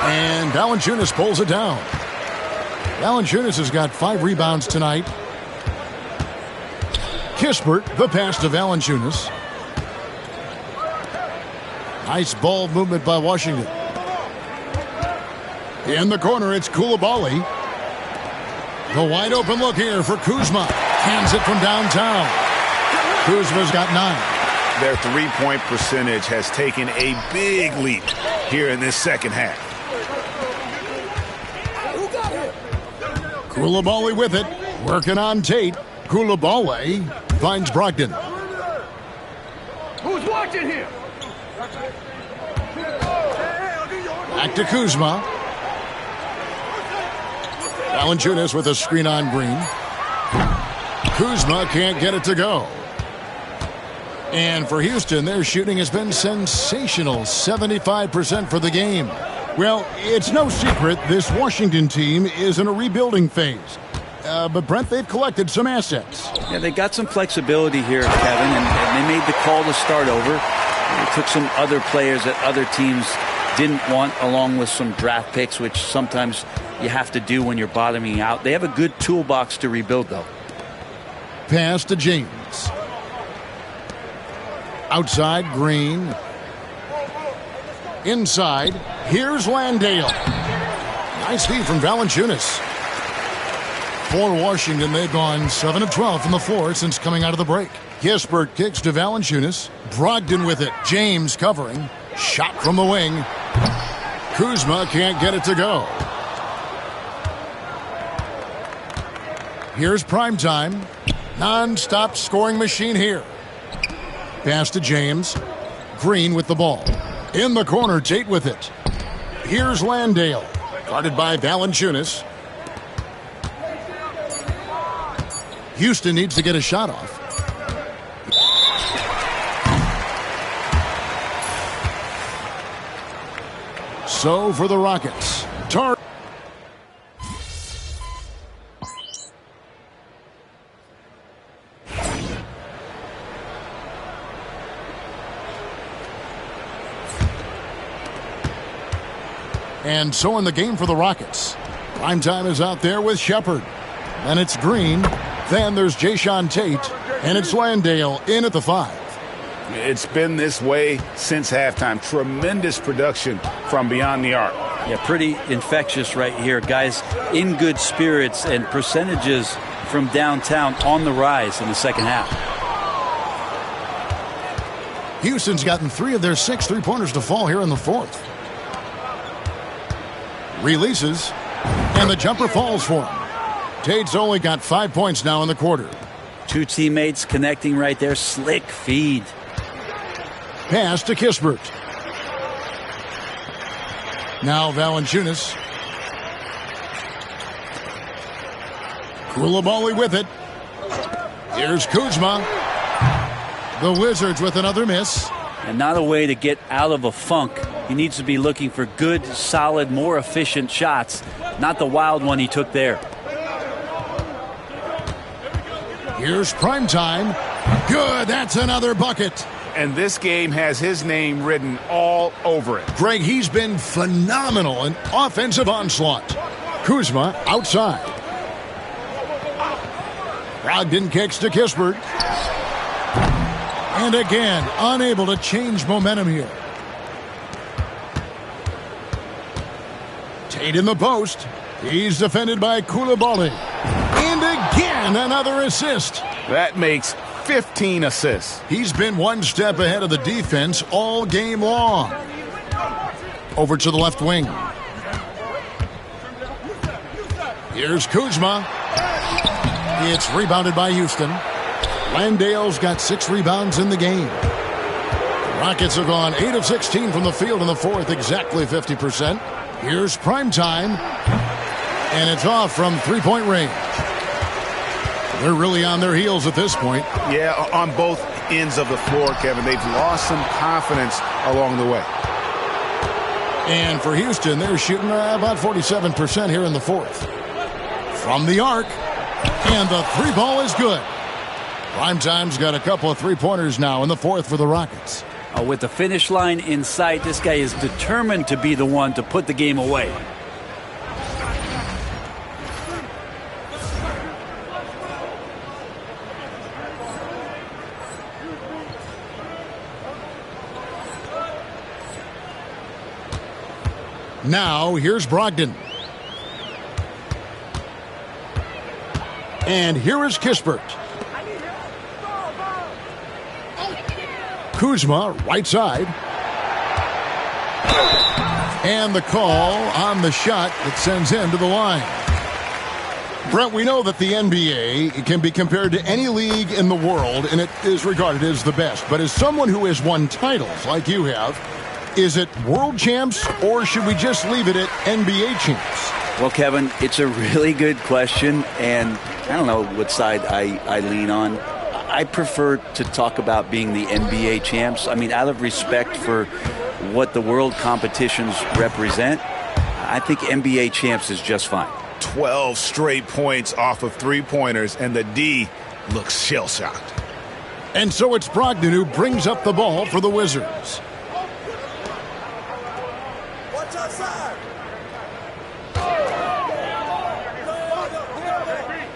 Speaker 2: And Valanciunas pulls it down. Valanciunas has got 5 rebounds tonight. Kispert, the pass to Valanciunas. Nice ball movement by Washington. In the corner, it's Koulibaly. The wide open look here for Kuzma. Hands it from downtown. Kuzma's got 9.
Speaker 3: Their three-point percentage has taken a big leap here in this second half.
Speaker 2: Koulibaly with it. Working on Tate. Koulibaly finds Brogdon.
Speaker 1: Who's watching here?
Speaker 2: Back to Kuzma. Valanciunas with a screen on Green. Kuzma can't get it to go. And for Houston, their shooting has been sensational. 75% for the game. Well, it's no secret this Washington team is in a rebuilding phase. But, Brent, they've collected some assets.
Speaker 4: Yeah, they got some flexibility here, Kevin, and they made the call to start over. They took some other players that other teams didn't want, along with some draft picks, which sometimes you have to do when you're bottoming out. They have a good toolbox to rebuild, though.
Speaker 2: Pass to James. Outside, Green. Inside, here's Landale. Nice feed from Valanciunas. For Washington, they've gone 7 of 12 from the floor since coming out of the break. Kispert kicks to Valanciunas. Brogdon with it. James covering. Shot from the wing. Kuzma can't get it to go. Here's Primetime. Non-stop scoring machine here. Pass to James. Green with the ball. In the corner, Tate with it. Here's Landale. Guarded by Valanciunas. Houston needs to get a shot off. So for the And so in the game for the Rockets. Primetime is out there with Shepard. Then it's Green. Then there's Jayshawn Tate. And it's Landale in at the 5.
Speaker 5: It's been this way since halftime. Tremendous production from beyond the arc.
Speaker 4: Yeah, pretty infectious right here. Guys in good spirits and percentages from downtown on the rise in the second half.
Speaker 2: Houston's gotten 3 of their 6 3-pointers to fall here in the 4th. Releases, and the jumper falls for him. Tate's only got 5 points now in the quarter.
Speaker 4: 2 teammates connecting right there. Slick feed.
Speaker 2: Pass to Kispert. Now Valanciunas. Koulibaly with it. Here's Kuzma. The Wizards with another miss.
Speaker 4: And not a way to get out of a funk. He needs to be looking for good, solid, more efficient shots. Not the wild one he took there.
Speaker 2: Here's Primetime. Good, that's another bucket.
Speaker 5: And this game has his name written all over it.
Speaker 2: Greg, he's been phenomenal in offensive onslaught. Kuzma outside. Brogdon kicks to Kispert. And again, unable to change momentum here. Tate in the post. He's defended by Koulibaly. And again, another assist.
Speaker 5: That makes 15 assists.
Speaker 2: He's been one step ahead of the defense all game long. Over to the left wing. Here's Kuzma. It's rebounded by Houston. Landale's got 6 rebounds in the game. The Rockets have gone 8 of 16 from the field in the 4th, exactly 50%. Here's Primetime. And it's off from 3-point range. They're really on their heels at this point.
Speaker 5: Yeah, on both ends of the floor, Kevin. They've lost some confidence along the way.
Speaker 2: And for Houston, they're shooting about 47% here in the 4th. From the arc. And the 3-ball is good. Primetime's got a couple of 3-pointers now in the 4th for the Rockets.
Speaker 4: With the finish line in sight, this guy is determined to be the one to put the game away.
Speaker 2: Now, here's Brogdon. And here is Kispert. Kuzma, right side. And the call on the shot that sends him to the line. Brent, we know that the NBA can be compared to any league in the world, and it is regarded as the best. But as someone who has won titles like you have, is it world champs, or should we just leave it at NBA champs?
Speaker 4: Well, Kevin, it's a really good question, and I don't know what side I lean on. I prefer to talk about being the NBA champs. I mean, out of respect for what the world competitions represent, I think NBA champs is just fine.
Speaker 5: 12 straight points off of 3-pointers, and the D looks shell-shocked.
Speaker 2: And so it's Brogdon who brings up the ball for the Wizards.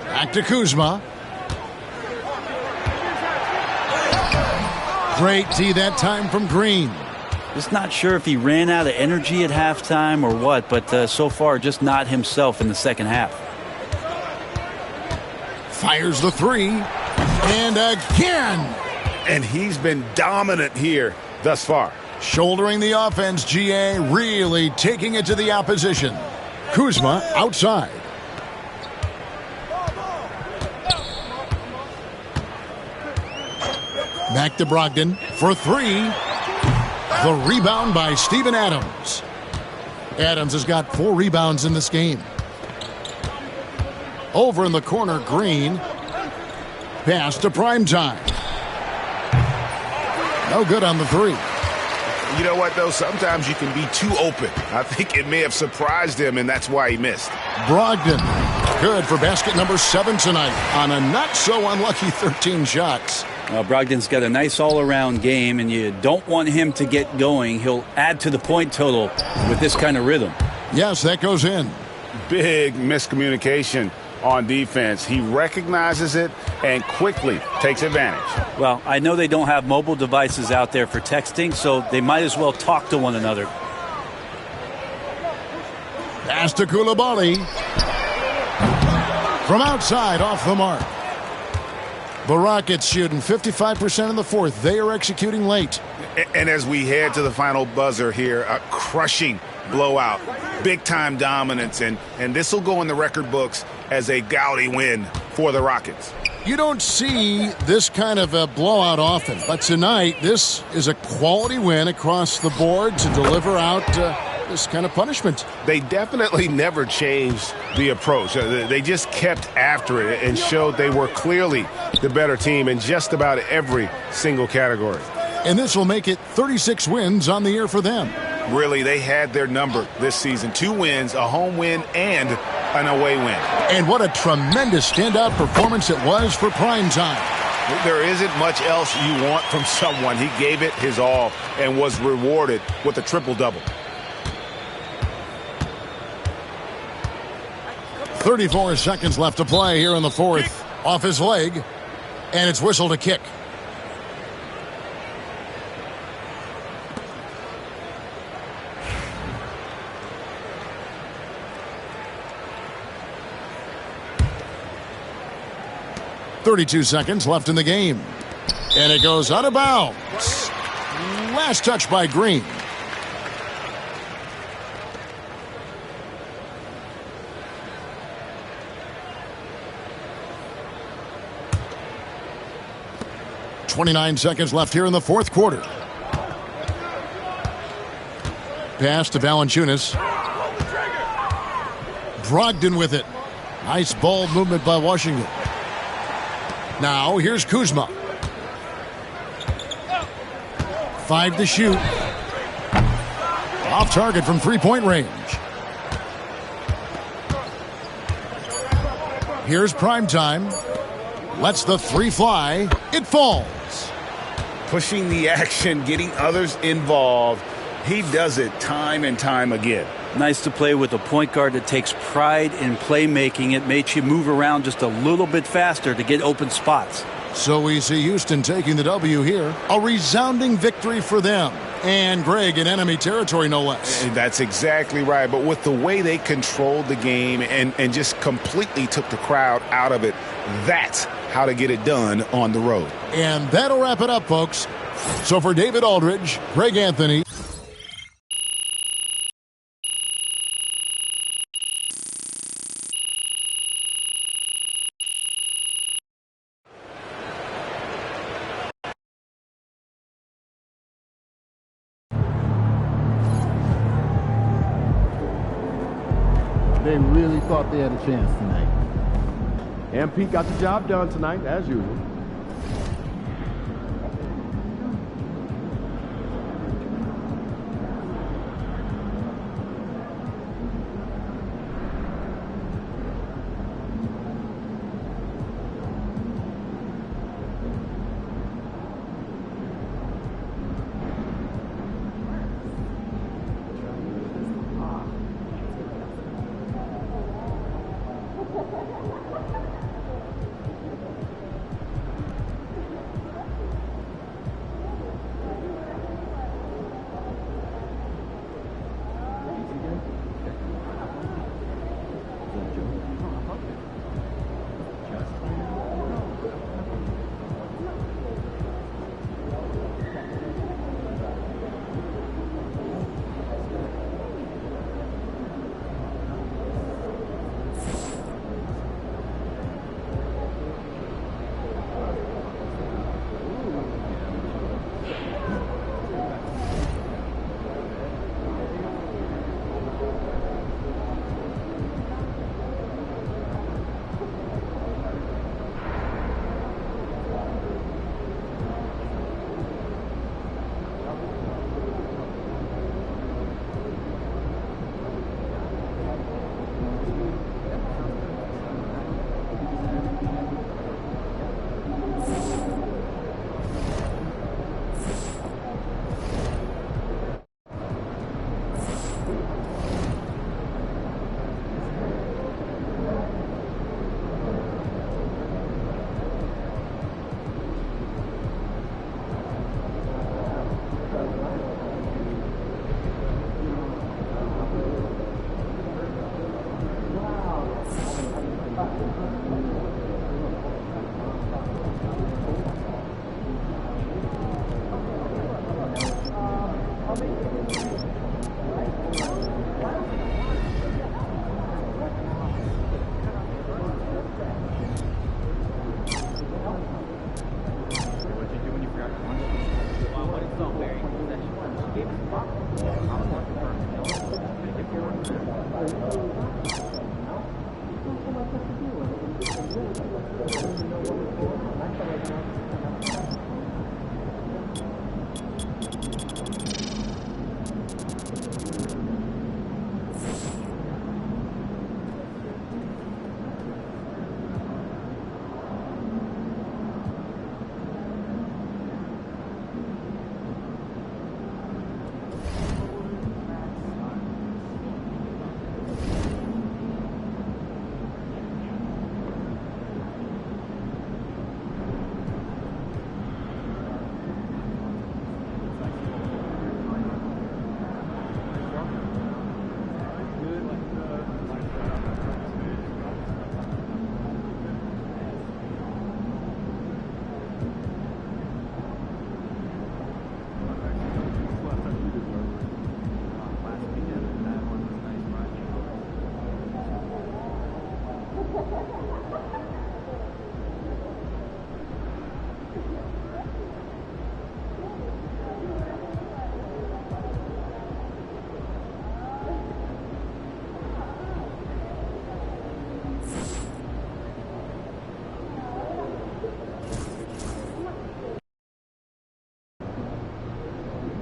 Speaker 2: Back to Kuzma. Great D that time from Green.
Speaker 4: Just not sure if he ran out of energy at halftime or what, but so far just not himself in the second half.
Speaker 2: Fires the 3. And again.
Speaker 5: And he's been dominant here thus far.
Speaker 2: Shouldering the offense, GA really taking it to the opposition. Kuzma outside. Back to Brogdon for 3. The rebound by Steven Adams. Adams has got 4 rebounds in this game. Over in the corner, Green. Pass to Primetime. No good on the 3.
Speaker 5: You know what, though? Sometimes you can be too open. I think it may have surprised him, and that's why he missed.
Speaker 2: Brogdon, good for basket number 7 tonight on a not-so-unlucky 13 shots.
Speaker 4: Brogdon's got a nice all-around game, and you don't want him to get going. He'll add to the point total with this kind of rhythm.
Speaker 2: Yes, that goes in.
Speaker 5: Big miscommunication on defense. He recognizes it and quickly takes advantage.
Speaker 4: Well, I know they don't have mobile devices out there for texting, so they might as well talk to one another.
Speaker 2: Pass to Koulibaly. From outside, off the mark. The Rockets shooting 55% in the fourth. They are executing late.
Speaker 3: And as we head to the final buzzer here, a crushing blowout, big-time dominance, and this will go in the record books as a gaudy win for the Rockets.
Speaker 2: You don't see this kind of a blowout often, but tonight this is a quality win across the board to deliver out this kind of punishment.
Speaker 5: They definitely never changed the approach. They just kept after it and showed they were clearly the better team in just about every single category.
Speaker 2: And this will make it 36 wins on the year for them.
Speaker 3: Really, they had their number this season. 2 wins, a home win, and an away win.
Speaker 2: And what a tremendous standout performance it was for prime time.
Speaker 3: There isn't much else you want from someone. He gave it his all and was rewarded with a triple-double.
Speaker 2: 34 seconds left to play here in the fourth. Off his leg, and it's whistled a kick. .32 seconds left in the game. And it goes out of bounds. Last touch by Green. .29 seconds left here in the fourth quarter. Pass to Valanciunas. Brogdon with it. Nice ball movement by Washington. Now here's Kuzma. 5 to shoot. Off target from three-point range. Here's Primetime. Lets the 3 fly. It falls.
Speaker 5: Pushing the action, getting others involved. He does it time and time again.
Speaker 4: Nice to play with a point guard that takes pride in playmaking. It makes you move around just a little bit faster to get open spots.
Speaker 2: So we see Houston taking the W here. A resounding victory for them. And Greg in enemy territory, no less.
Speaker 5: That's exactly right. But with the way they controlled the game and just completely took the crowd out of it, that's how to get it done on the road.
Speaker 2: And that'll wrap it up, folks. So for David Aldridge, Greg Anthony.
Speaker 1: They really thought they had a chance tonight. And Pete got the job done tonight, as usual.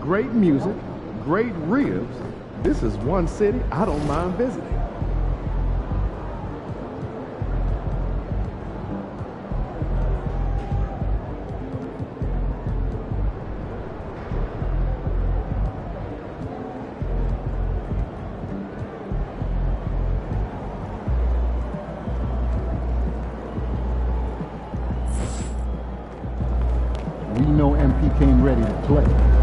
Speaker 1: Great music, great ribs. This is one city I don't mind visiting. We know MP came ready to play.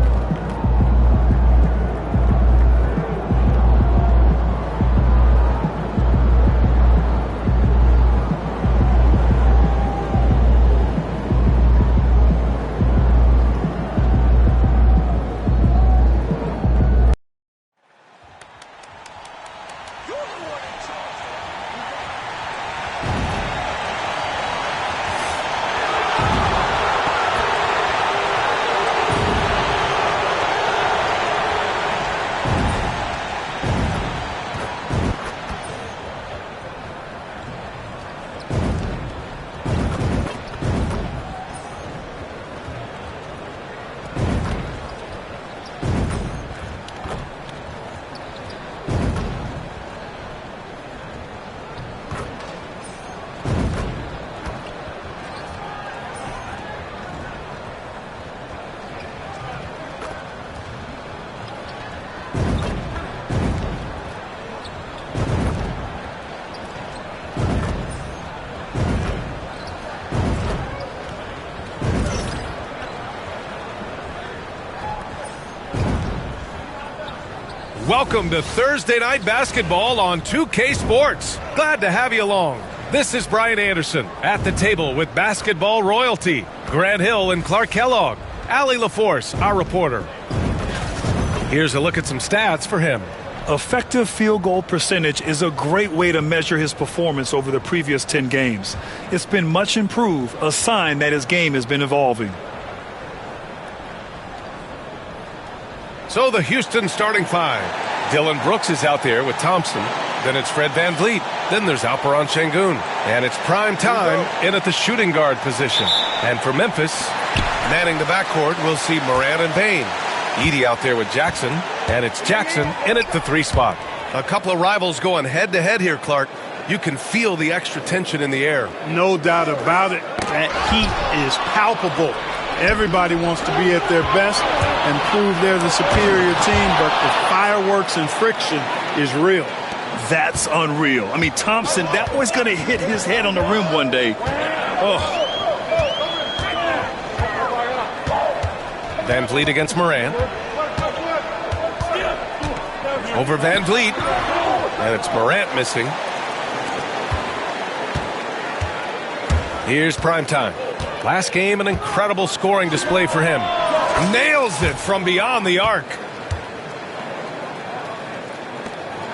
Speaker 9: Welcome to Thursday Night Basketball on 2K Sports. Glad to have you along. This is Brian Anderson at the table with basketball royalty. Grant Hill and Clark Kellogg. Allie LaForce, our reporter. Here's a look at some stats for him.
Speaker 10: Effective field goal percentage is a great way to measure his performance over the previous 10 games. It's been much improved, a sign that his game has been evolving.
Speaker 9: So the Houston starting five. Dylan Brooks is out there with Thompson. Then it's Fred VanVleet. Then there's Alperon Şengün. And it's prime time in at the shooting guard position. And for Memphis, manning the backcourt, we'll see Morant and Payne. Edey out there with Jackson. And it's Jackson in at the 3 spot. A couple of rivals going head-to-head here, Clark. You can feel the extra tension in the air.
Speaker 11: No doubt about it. That heat is palpable. Everybody wants to be at their best and prove they're the superior team, but the fireworks and friction is real.
Speaker 10: That's unreal. I mean, Thompson, that boy's going to hit his head on the rim one day. Oh.
Speaker 9: VanVleet against Morant. Over VanVleet. And it's Morant missing. Here's primetime. Last game, an incredible scoring display for him. Nails it from beyond the arc.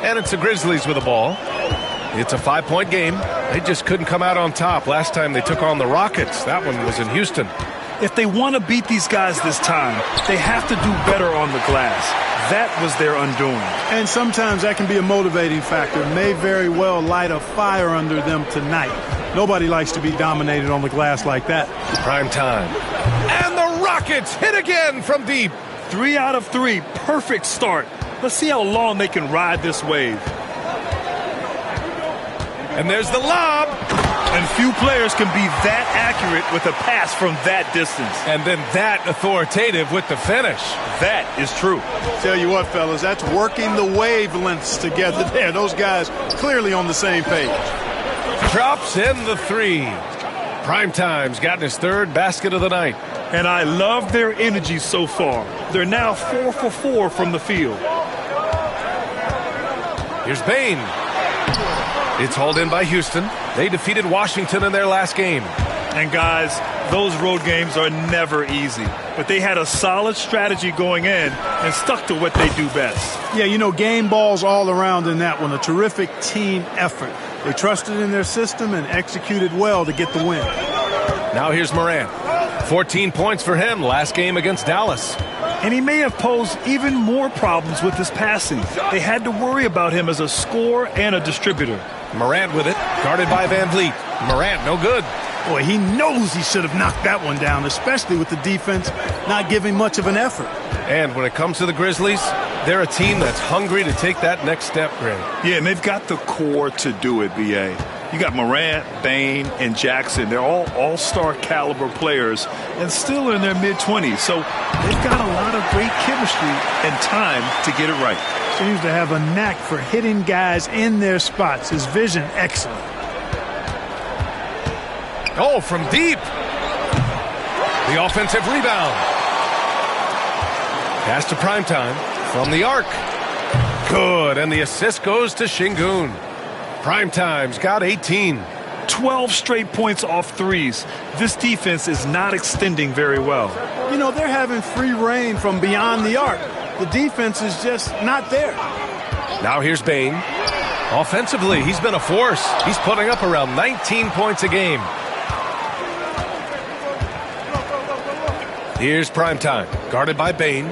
Speaker 9: And it's the Grizzlies with the ball. It's a 5-point game. They just couldn't come out on top last time they took on the Rockets. That one was in Houston.
Speaker 10: If they want to beat these guys this time, they have to do better on the glass. that was their undoing.
Speaker 11: And sometimes that can be a motivating factor. May very well light a fire under them tonight. Nobody likes to be dominated on the glass like that.
Speaker 9: Prime time. And the Rockets hit again from deep.
Speaker 10: 3 out of 3. Perfect start. Let's see how long they can ride this wave.
Speaker 9: And there's the lob.
Speaker 10: And few players can be that accurate with a pass from that distance.
Speaker 9: And then that authoritative with the finish.
Speaker 10: That is true.
Speaker 11: Tell you what, fellas, that's working the wavelengths together there. Those guys clearly on the same page.
Speaker 9: Drops in the 3. Primetime's gotten his 3rd basket of the night.
Speaker 10: And I love their energy so far. They're now 4 for 4 from the field.
Speaker 9: Here's Bain. It's hauled in by Houston. They defeated Washington in their last game.
Speaker 10: And guys, those road games are never easy. But they had a solid strategy going in and stuck to what they do best.
Speaker 11: Yeah, you know, game balls all around in that one. A terrific team effort. They trusted in their system and executed well to get the win.
Speaker 9: Now here's Morant. 14 points for him last game against Dallas.
Speaker 10: And he may have posed even more problems with his passing. They had to worry about him as a scorer and a distributor.
Speaker 9: Morant with it, guarded by Van Vliet. Morant, no good.
Speaker 11: Boy, he knows he should have knocked that one down, especially with the defense not giving much of an effort.
Speaker 9: And when it comes to the Grizzlies, they're a team that's hungry to take that next step, Greg.
Speaker 10: Yeah, and they've got the core to do it, B.A. You got Morant, Bain, and Jackson. They're all all-star caliber players and still in their mid-20s. So they've got a lot of great chemistry and time to get it right.
Speaker 11: Seems to have a knack for hitting guys in their spots. His vision, excellent.
Speaker 9: Oh, from deep. The offensive rebound. Pass to Primetime from the arc. Good, and the assist goes to Şengün. Primetime's got 18.
Speaker 10: 12 straight points off threes. This defense is not extending very well.
Speaker 11: You know, they're having free reign from beyond the arc. The defense is just not there.
Speaker 9: Now here's Bain. Offensively, he's been a force. He's putting up around 19 points a game. Here's Primetime, guarded by Bain.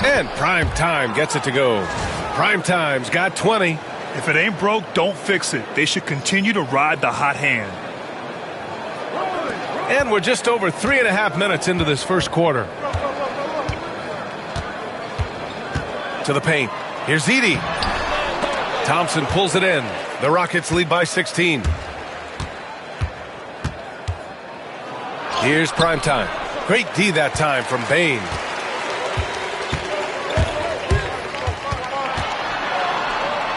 Speaker 9: And Primetime gets it to go. Primetime's got 20.
Speaker 10: If it ain't broke, don't fix it. They should continue to ride the hot hand.
Speaker 9: And we're just over 3.5 minutes into this first quarter. To the paint. Here's Edey. Thompson pulls it in. The Rockets lead by 16. Here's Primetime. Great D that time from Bain.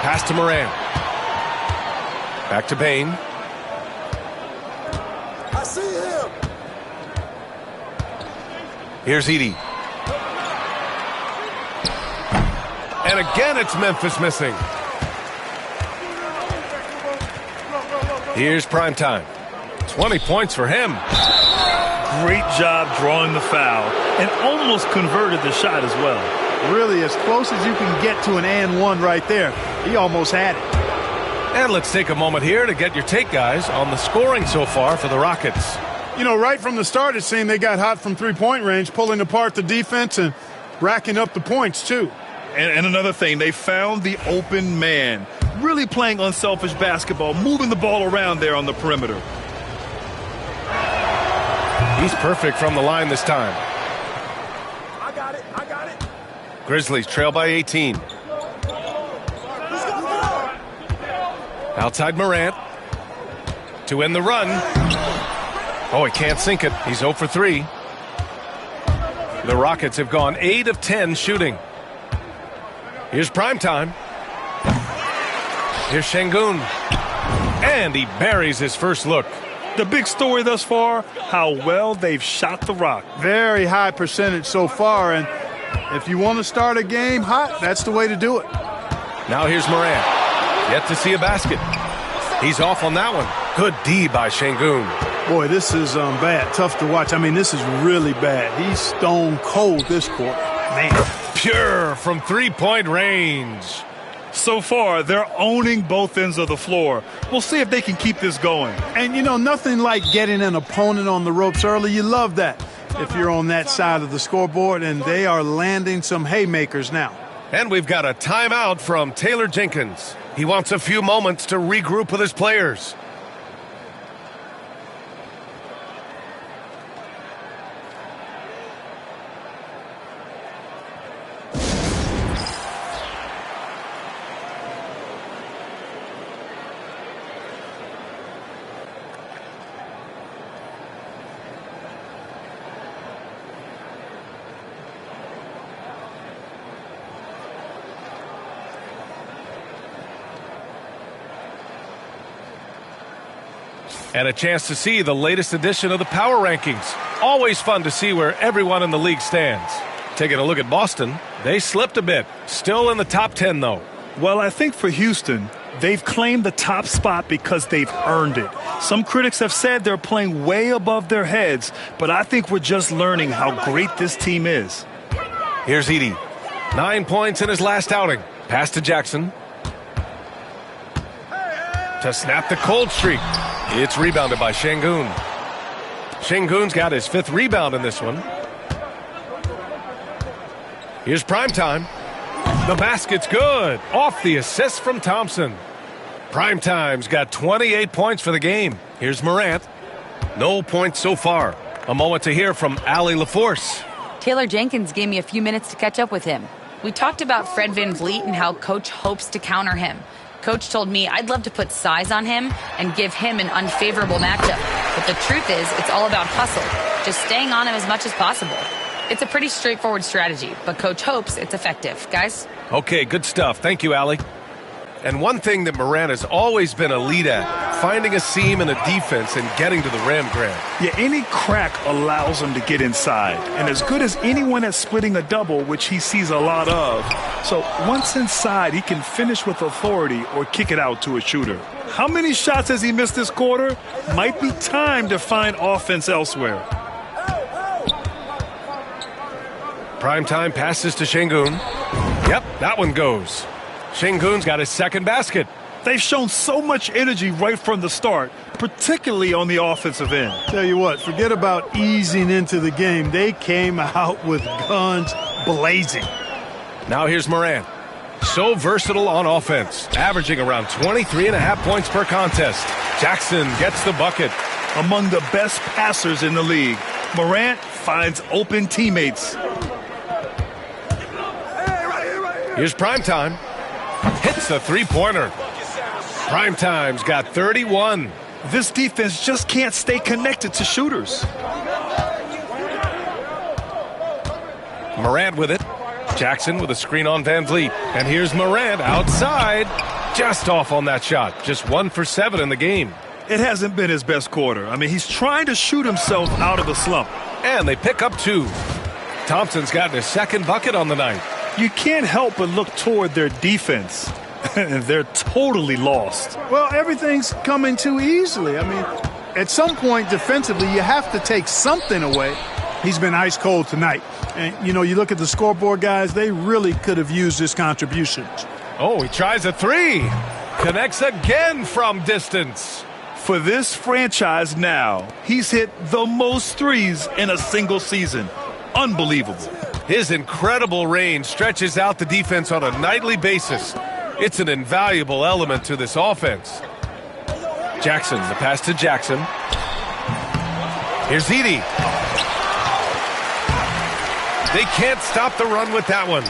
Speaker 9: Pass to Morant. Back to Bain.
Speaker 12: I see him.
Speaker 9: Here's Edey. And again, it's Memphis missing. Here's Primetime. 20 points for him.
Speaker 10: Great job drawing the foul and almost converted the shot as well.
Speaker 11: Really, as close as you can get to an and one right there. He almost had it.
Speaker 9: And let's take a moment here to get your take, guys, on the scoring so far for the Rockets.
Speaker 11: You know, right from the start, it seemed they got hot from three-point range, pulling apart the defense and racking up the points, too.
Speaker 10: And another thing, they found the open man. Really playing unselfish basketball, moving the ball around there on the perimeter.
Speaker 9: He's perfect from the line this time.
Speaker 12: I got it.
Speaker 9: Grizzlies trail by 18. Outside Morant. To end the run. Oh, he can't sink it. He's 0 for 3. The Rockets have gone 8 of 10 shooting. Here's Primetime. Here's Şengün. And he buries his first look.
Speaker 10: The big story thus far, how well they've shot the rock.
Speaker 11: Very high percentage so far, and if you want to start a game hot, that's the way to do it.
Speaker 9: Now here's Morant. Yet to see a basket. He's off on that one. Good D by Şengün.
Speaker 11: Boy, this is bad. Tough to watch. I mean, this is really bad. He's stone cold this quarter. Man.
Speaker 9: Pure from three-point range.
Speaker 10: So far, they're owning both ends of the floor. We'll see if they can keep this going.
Speaker 11: And, you know, nothing like getting an opponent on the ropes early. You love that. if you're on that side of the scoreboard, and they are landing some haymakers now.
Speaker 9: And we've got a timeout from Taylor Jenkins. He wants a few moments to regroup with his players. And a chance to see the latest edition of the Power Rankings. Always fun to see where everyone in the league stands. Taking a look at Boston, they slipped a bit. Still in the top 10, though.
Speaker 10: Well, I think for Houston, they've claimed the top spot because they've earned it. Some critics have said they're playing way above their heads, but I think we're just learning how great this team is.
Speaker 9: Here's Edey. 9 points in his last outing. Pass to Jackson. To snap the cold streak. It's rebounded by Şengün. Şengün's got his 5th rebound in this one. Here's Primetime. The basket's good. Off the assist from Thompson. Primetime's got 28 points for the game. Here's Morant. No points so far. A moment to hear from Allie LaForce.
Speaker 13: Taylor Jenkins gave me a few minutes to catch up with him. We talked about Fred VanVleet and how Coach hopes to counter him. Coach told me I'd love to put size on him and give him an unfavorable matchup. But the truth is, it's all about hustle. Just staying on him as much as possible. It's a pretty straightforward strategy, but Coach hopes it's effective. Guys?
Speaker 9: Okay, good stuff. Thank you, Allie. And one thing that Morant has always been elite at, finding a seam in a defense and getting to the rim, Grant.
Speaker 10: Yeah, any crack allows him to get inside. And as good as anyone at splitting a double, which he sees a lot of. So once inside, he can finish with authority or kick it out to a shooter. How many shots has he missed this quarter? Might be time to find offense elsewhere.
Speaker 9: Primetime passes to Şengün. Yep, that one goes. Şengün's got his 2nd basket.
Speaker 10: They've shown so much energy right from the start, particularly on the offensive end.
Speaker 11: Tell you what, forget about easing into the game. They came out with guns blazing.
Speaker 9: Now here's Morant. So versatile on offense, averaging around 23.5 points per contest. Jackson gets the bucket.
Speaker 10: Among the best passers in the league, Morant finds open teammates.
Speaker 9: Here's Primetime. Hits the 3-pointer. Primetime's got 31.
Speaker 10: This defense just can't stay connected to shooters.
Speaker 9: Morant with it. Jackson with a screen on VanVleet. And here's Morant outside. Just off on that shot. Just 1 for 7 in the game.
Speaker 10: It hasn't been his best quarter. I mean, he's trying to shoot himself out of the slump.
Speaker 9: And they pick up 2. Thompson's gotten his 2nd bucket on the night.
Speaker 10: You can't help but look toward their defense. They're totally lost.
Speaker 11: Well, everything's coming too easily. I mean, at some point defensively, you have to take something away. He's been ice cold tonight. And, you know, you look at the scoreboard, guys, they really could have used his contributions.
Speaker 9: Oh, he tries a 3. Connects again from distance.
Speaker 10: For this franchise now, he's hit the most threes in a single season. Unbelievable.
Speaker 9: His incredible range stretches out the defense on a nightly basis. It's an invaluable element to this offense. Jackson, the pass to Jackson. Here's Edey. They can't stop the run with that one.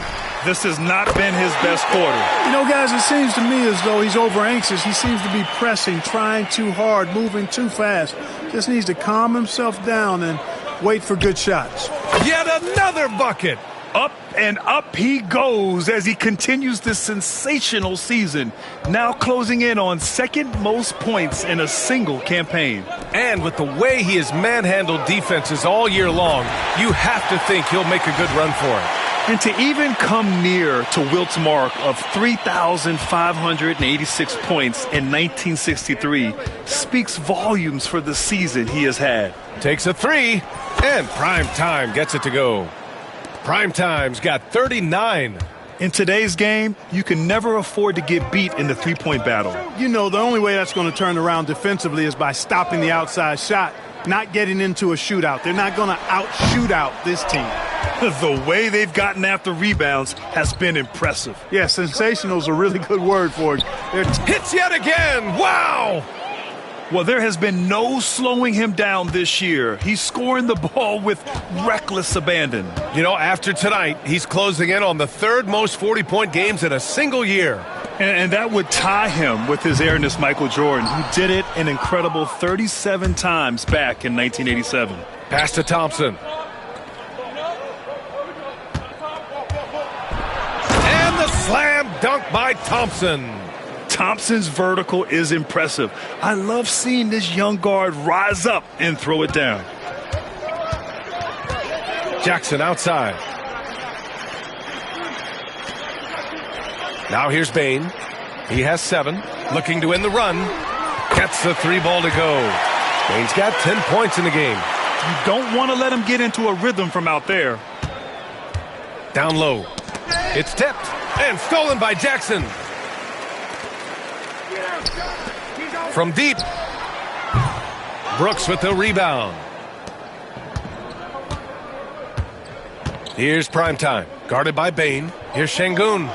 Speaker 10: This has not been his best quarter.
Speaker 11: You know, guys, it seems to me as though he's over anxious. He seems to be pressing, trying too hard, moving too fast. Just needs to calm himself down and wait for good shots.
Speaker 9: Yet another bucket.
Speaker 10: Up and up he goes as he continues this sensational season, now closing in on 2nd most points in a single campaign.
Speaker 9: And with the way he has manhandled defenses all year long, you have to think he'll make a good run for it.
Speaker 10: And to even come near to Wilt's mark of 3,586 points in 1963 speaks volumes for the season he has had.
Speaker 9: Takes a 3, and Primetime gets it to go. Primetime's got 39.
Speaker 10: In today's game, you can never afford to get beat in the 3-point battle.
Speaker 11: You know, the only way that's going to turn around defensively is by stopping the outside shot. not getting into a shootout. They're not going to out-shoot out this team.
Speaker 10: The way they've gotten after rebounds has been impressive.
Speaker 11: Yeah, sensational is a really good word for it.
Speaker 9: Hits yet again. Wow!
Speaker 10: Well, there has been no slowing him down this year. He's scoring the ball with reckless abandon.
Speaker 9: You know, after tonight, he's closing in on the third most 40-point games in a single year.
Speaker 10: And that would tie him with his Ernest Michael Jordan, who did it an incredible 37 times back in 1987.
Speaker 9: Pass to Thompson. And the slam dunk by Thompson.
Speaker 10: Thompson's vertical is impressive. I love seeing this young guard rise up and throw it down.
Speaker 9: Jackson outside. Now here's Bain. He has 7. Looking to win the run. Gets the 3 ball to go. Bain's got 10 points in the game.
Speaker 10: You don't want to let him get into a rhythm from out there.
Speaker 9: Down low. It's tipped and stolen by Jackson. From deep. Brooks with the rebound. Here's Primetime. Guarded by Bain. Here's Şengün.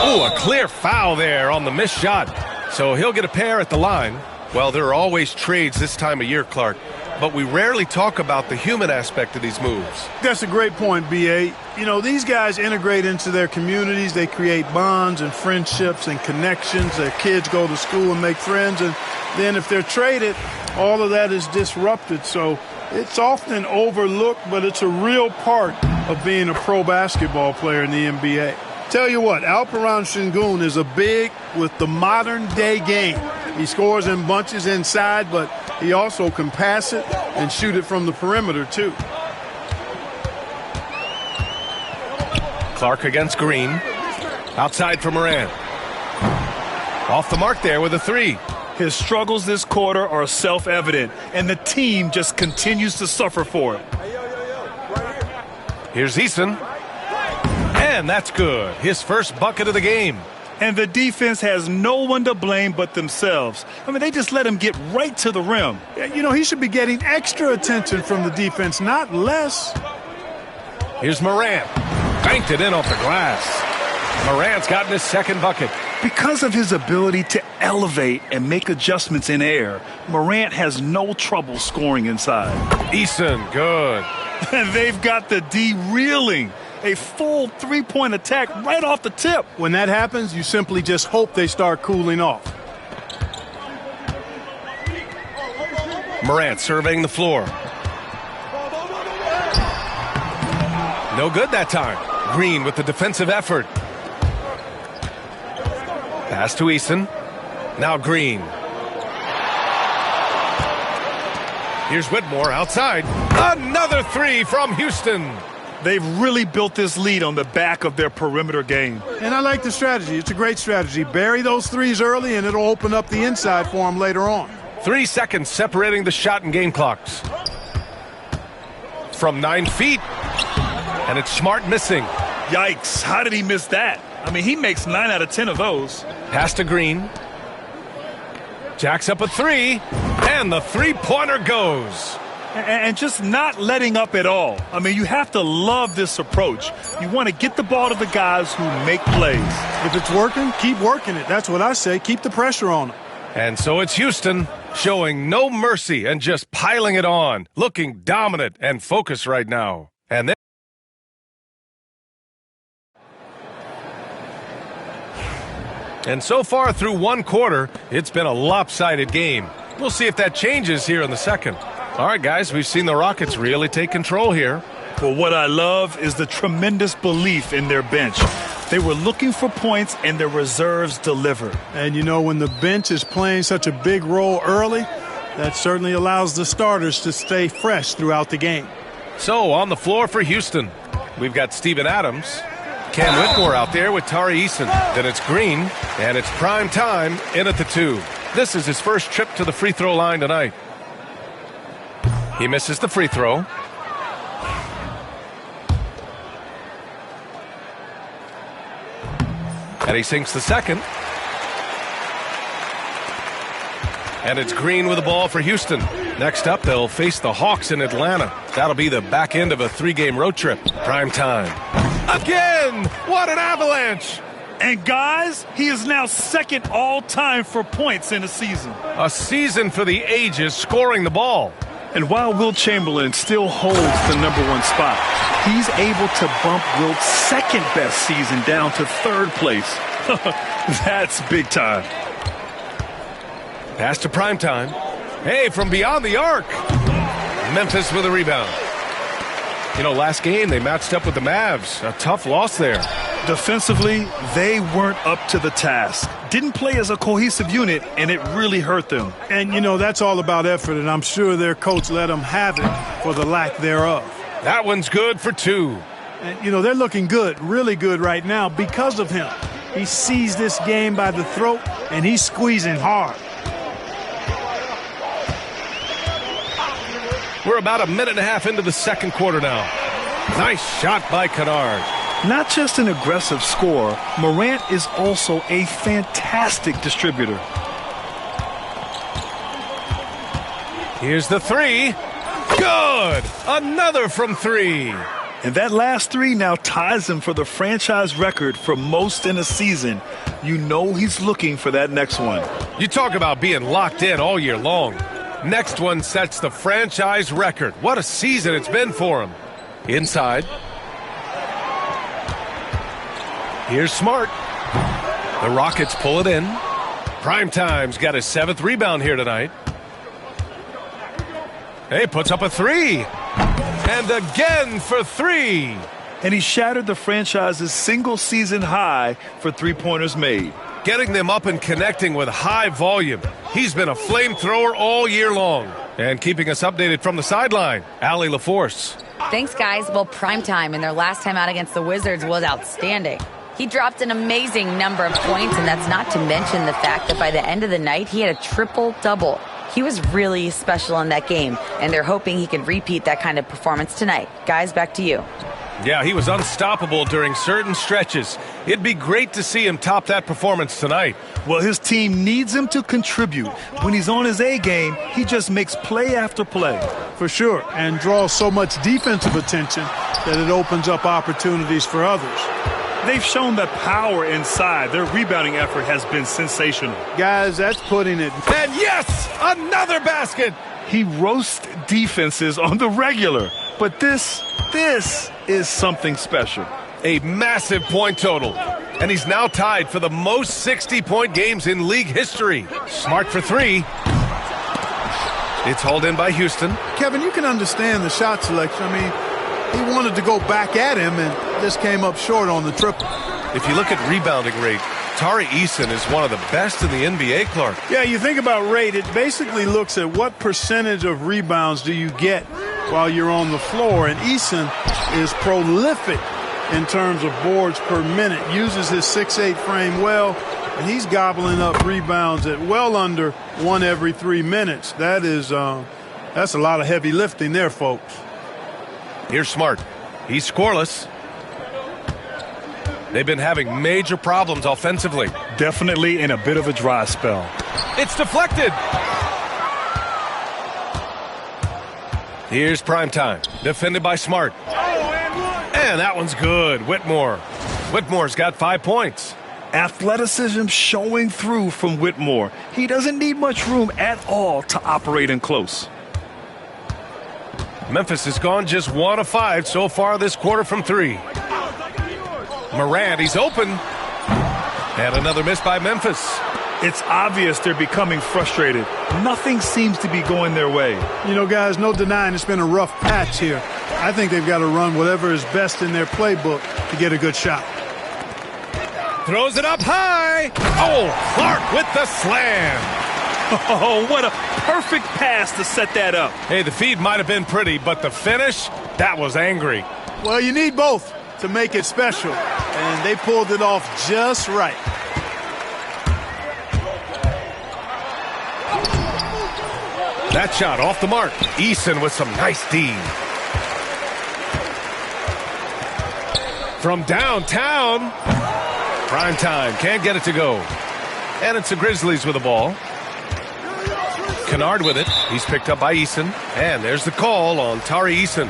Speaker 9: Oh, a clear foul there on the missed shot. So he'll get a pair at the line. Well, there are always trades this time of year, Clark. But we rarely talk about the human aspect of these moves.
Speaker 11: That's a great point, B.A. You know, these guys integrate into their communities. They create bonds and friendships and connections. Their kids go to school and make friends. And then if they're traded, all of that is disrupted. So it's often overlooked, but it's a real part of being a pro basketball player in the NBA. Tell you what, Alperen Şengün is a big with the modern-day game. He scores in bunches inside, but he also can pass it and shoot it from the perimeter, too.
Speaker 9: Clark against Green. Outside for Morant. Off the mark there with a 3.
Speaker 10: His struggles this quarter are self-evident, and the team just continues to suffer for it.
Speaker 9: Here's Eason. And that's good. His first bucket of the game.
Speaker 10: And the defense has no one to blame but themselves. I mean, they just let him get right to the rim.
Speaker 11: You know, he should be getting extra attention from the defense, not less.
Speaker 9: Here's Morant. Banked it in off the glass. Morant's gotten his second bucket.
Speaker 10: Because of his ability to elevate and make adjustments in air, Morant has no trouble scoring inside.
Speaker 9: Eason, good.
Speaker 10: And they've got the D reeling. A full 3-point attack right off the tip.
Speaker 11: When that happens, you simply just hope they start cooling off.
Speaker 9: Morant surveying the floor. No good that time. Green with the defensive effort. Pass to Eason. Now Green. Here's Whitmore outside. Another 3 from Houston.
Speaker 10: They've really built this lead on the back of their perimeter game.
Speaker 11: And I like the strategy. It's a great strategy. Bury those threes early, and it'll open up the inside for them later on.
Speaker 9: 3 seconds separating the shot and game clocks. From 9 feet. And it's Smart missing.
Speaker 10: Yikes. How did he miss that? I mean, he makes 9 out of 10 of those.
Speaker 9: Pass to Green. Jacks up a 3. And the 3-pointer goes.
Speaker 10: And just not letting up at all. I mean, you have to love this approach. You want to get the ball to the guys who make plays.
Speaker 11: If it's working, keep working it. That's what I say. Keep the pressure on them.
Speaker 9: And so it's Houston showing no mercy and just piling it on, looking dominant and focused right now. And so far through one quarter, it's been a lopsided game. We'll see if that changes here in the second. All right, guys, we've seen the Rockets really take control here.
Speaker 10: Well, what I love is the tremendous belief in their bench. They were looking for points, and their reserves delivered.
Speaker 11: And, you know, when the bench is playing such a big role early, that certainly allows the starters to stay fresh throughout the game.
Speaker 9: So, on the floor for Houston, we've got Steven Adams, Cam Whitmore out there with Tari Eason. Then it's Green, and it's prime time in at the 2. This is his first trip to the free throw line tonight. He misses the free throw. And he sinks the second. And it's Green with the ball for Houston. Next up, they'll face the Hawks in Atlanta. That'll be the back end of a 3-game road trip. Prime time. Again! What an avalanche!
Speaker 10: And guys, he is now second all-time for points in a season.
Speaker 9: A season for the ages scoring the ball.
Speaker 10: And while Wilt Chamberlain still holds the #1 spot, he's able to bump Wilt's second-best season down to third place. That's big time.
Speaker 9: Pass to Primetime. Hey, from beyond the arc. Memphis with a rebound. You know, last game they matched up with the Mavs. A tough loss there.
Speaker 10: Defensively, they weren't up to the task. Didn't play as a cohesive unit, and it really hurt them.
Speaker 11: And, you know, that's all about effort, and I'm sure their coach let them have it for the lack thereof.
Speaker 9: That one's good for 2.
Speaker 11: And, you know, they're looking good, really good right now because of him. He sees this game by the throat, and he's squeezing hard.
Speaker 9: We're about a minute and a half into the second quarter now. Nice shot by Kennard.
Speaker 10: Not just an aggressive scorer, Morant is also a fantastic distributor.
Speaker 9: Here's the 3. Good! Another from 3.
Speaker 10: And that last 3 now ties him for the franchise record for most in a season. You know he's looking for that next one.
Speaker 9: You talk about being locked in all year long. Next one sets the franchise record. What a season it's been for him. Inside. Here's Smart. The Rockets pull it in. Primetime's got his 7th rebound here tonight. Hey, puts up a 3. And again for 3.
Speaker 10: And he shattered the franchise's single-season high for three-pointers made.
Speaker 9: Getting them up and connecting with high volume. He's been a flamethrower all year long. And keeping us updated from the sideline, Allie LaForce.
Speaker 13: Thanks, guys. Well, Primetime in their last time out against the Wizards was outstanding. He dropped an amazing number of points, and that's not to mention the fact that by the end of the night, he had a triple-double. He was really special in that game, and they're hoping he can repeat that kind of performance tonight. Guys, back to you.
Speaker 9: Yeah, he was unstoppable during certain stretches. It'd be great to see him top that performance tonight.
Speaker 10: Well, his team needs him to contribute. When he's on his A game, he just makes play after play.
Speaker 11: For sure, and draws so much defensive attention that it opens up opportunities for others.
Speaker 10: They've shown that power inside. Their rebounding effort has been sensational.
Speaker 11: Guys, that's putting it.
Speaker 9: And yes, another basket.
Speaker 10: He roasts defenses on the regular. But this is something special.
Speaker 9: A massive point total. And he's now tied for the most 60-point games in league history. Smart for 3. It's hauled in by Houston.
Speaker 11: Kevin, you can understand the shot selection. I mean, he wanted to go back at him and just came up short on the triple.
Speaker 9: If you look at rebounding rate, Tari Eason is one of the best in the NBA, Clark.
Speaker 11: Yeah, you think about rate, it basically looks at what percentage of rebounds do you get while you're on the floor. And Eason is prolific in terms of boards per minute, uses his 6'8" frame well, and he's gobbling up rebounds at well under 1 every 3 minutes. That's a lot of heavy lifting there, folks.
Speaker 9: Here's Smart. He's scoreless. They've been having major problems offensively.
Speaker 10: Definitely in a bit of a dry spell.
Speaker 9: It's deflected. Here's Primetime. Defended by Smart. And that one's good. Whitmore. Whitmore's got 5 points.
Speaker 10: Athleticism showing through from Whitmore. He doesn't need much room at all to operate in close.
Speaker 9: Memphis has gone just 1 of 5 so far this quarter from 3. Morant, he's open. And another miss by Memphis.
Speaker 10: It's obvious they're becoming frustrated. Nothing seems to be going their way.
Speaker 11: You know, guys, no denying it's been a rough patch here. I think they've got to run whatever is best in their playbook to get a good shot.
Speaker 9: Throws it up high. Oh, Clark with the slam.
Speaker 10: Oh, what a perfect pass to set that up.
Speaker 9: Hey, the feed might have been pretty, but the finish, that was angry.
Speaker 11: Well, you need both to make it special, and they pulled it off just right.
Speaker 9: That shot off the mark. Eason with some nice D. From downtown. Primetime can't get it to go. And it's the Grizzlies with the ball. Kennard with it. He's picked up by Eason. And there's the call on Tari Eason.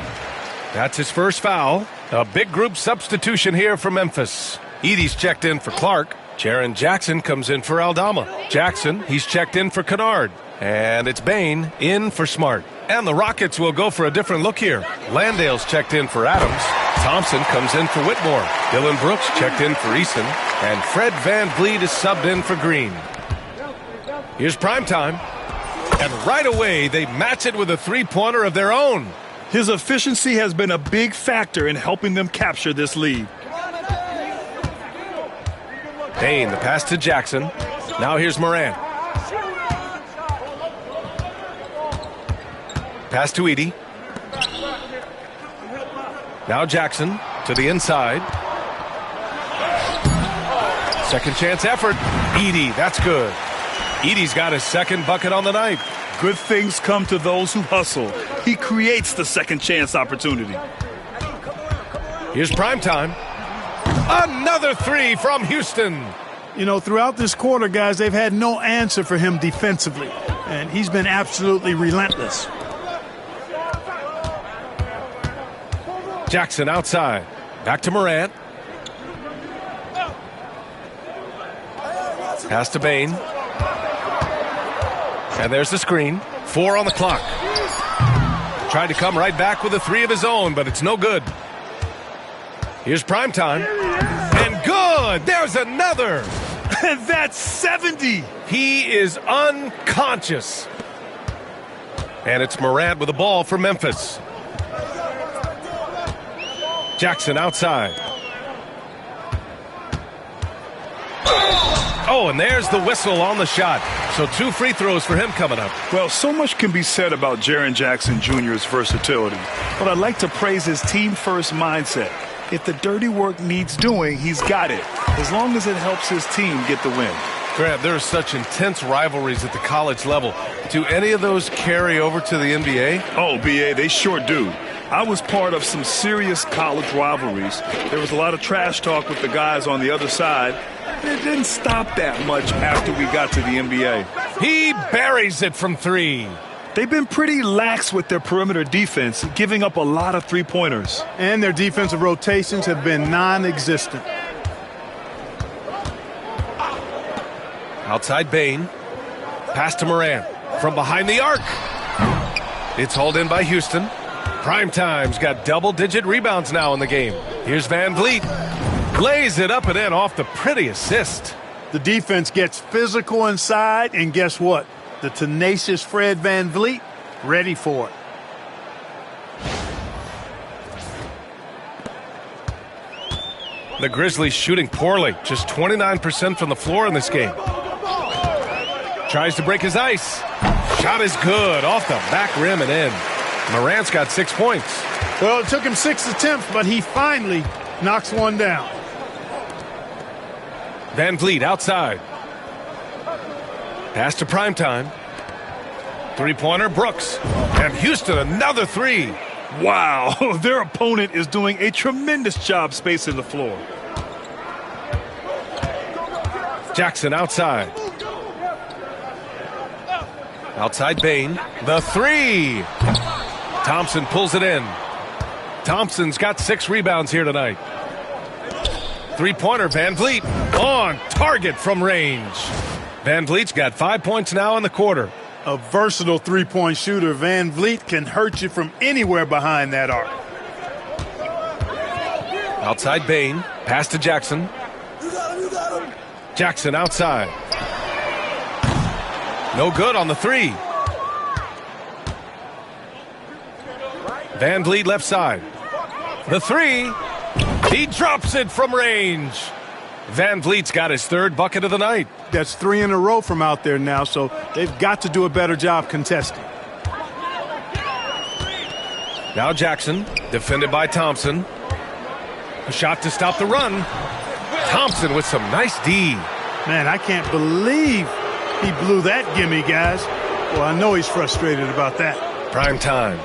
Speaker 9: That's his first foul. A big group substitution here for Memphis. Edey's checked in for Clark. Jaren Jackson comes in for Aldama. Jackson, he's checked in for Kennard. And it's Bain in for Smart. And the Rockets will go for a different look here. Landale's checked in for Adams. Thompson comes in for Whitmore. Dylan Brooks checked in for Eason. And Fred VanVleet is subbed in for Green. Here's primetime. And right away, they match it with a three-pointer of their own.
Speaker 10: His efficiency has been a big factor in helping them capture this lead.
Speaker 9: Bain, the pass to Jackson. Now here's Morant. Pass to Edey. Now Jackson to the inside. Second chance effort. Edey, that's good. Edey's got his second bucket on the night.
Speaker 10: Good things come to those who hustle. He creates the second chance opportunity.
Speaker 9: Here's primetime. Another three from Houston.
Speaker 11: You know, throughout this quarter, guys, they've had no answer for him defensively. And he's been absolutely relentless.
Speaker 9: Jackson outside. Back to Morant. Pass to Bain. And there's the screen. 4 on the clock. Tried to come right back with a three of his own, but it's no good. Here's primetime. And good! There's another!
Speaker 10: And that's 70!
Speaker 9: He is unconscious. And it's Morant with the ball for Memphis. Jackson outside. Oh, and there's the whistle on the shot. So 2 free throws for him coming up.
Speaker 10: Well, so much can be said about Jaren Jackson Jr.'s versatility, but I'd like to praise his team-first mindset. If the dirty work needs doing, he's got it, as long as it helps his team get the win.
Speaker 9: Grant, there are such intense rivalries at the college level. Do any of those carry over to the NBA?
Speaker 10: Oh, B.A., they sure do. I was part of some serious college rivalries. There was a lot of trash talk with the guys on the other side. It didn't stop that much after we got to the NBA.
Speaker 9: He buries it from 3.
Speaker 10: They've been pretty lax with their perimeter defense, giving up a lot of three-pointers.
Speaker 11: And their defensive rotations have been non-existent.
Speaker 9: Outside Bain. Pass to Morant. From behind the arc. It's hauled in by Houston. Primetime's got double-digit rebounds now in the game. Here's VanVleet. Lays it up and in off the pretty assist.
Speaker 11: The defense gets physical inside, and guess what? The tenacious Fred VanVleet ready for it.
Speaker 9: The Grizzlies shooting poorly. Just 29% from the floor in this game. Tries to break his ice. Shot is good. Off the back rim and in. Morant's got 6 points.
Speaker 11: Well, it took him 6 attempts, but he finally knocks one down.
Speaker 9: VanVleet outside. Pass to primetime. Three-pointer, Brooks. And Houston, another 3.
Speaker 10: Wow, their opponent is doing a tremendous job spacing the floor.
Speaker 9: Jackson outside. Outside Bain. The 3. Thompson pulls it in. Thompson's got 6 rebounds here tonight. Three-pointer, VanVleet on target from range. VanVleet's got 5 points now in the quarter.
Speaker 11: A versatile three-point shooter, VanVleet can hurt you from anywhere behind that arc.
Speaker 9: Outside Bain. Pass to Jackson. Jackson outside. No good on the 3. VanVleet left side. The 3. He drops it from range. VanVleet's got his 3rd bucket of the night.
Speaker 11: That's 3 in a row from out there now, so they've got to do a better job contesting.
Speaker 9: Now Jackson, defended by Thompson. A shot to stop the run. Thompson with some nice D.
Speaker 11: Man, I can't believe he blew that gimme, guys. Well, I know he's frustrated about that.
Speaker 9: Prime time.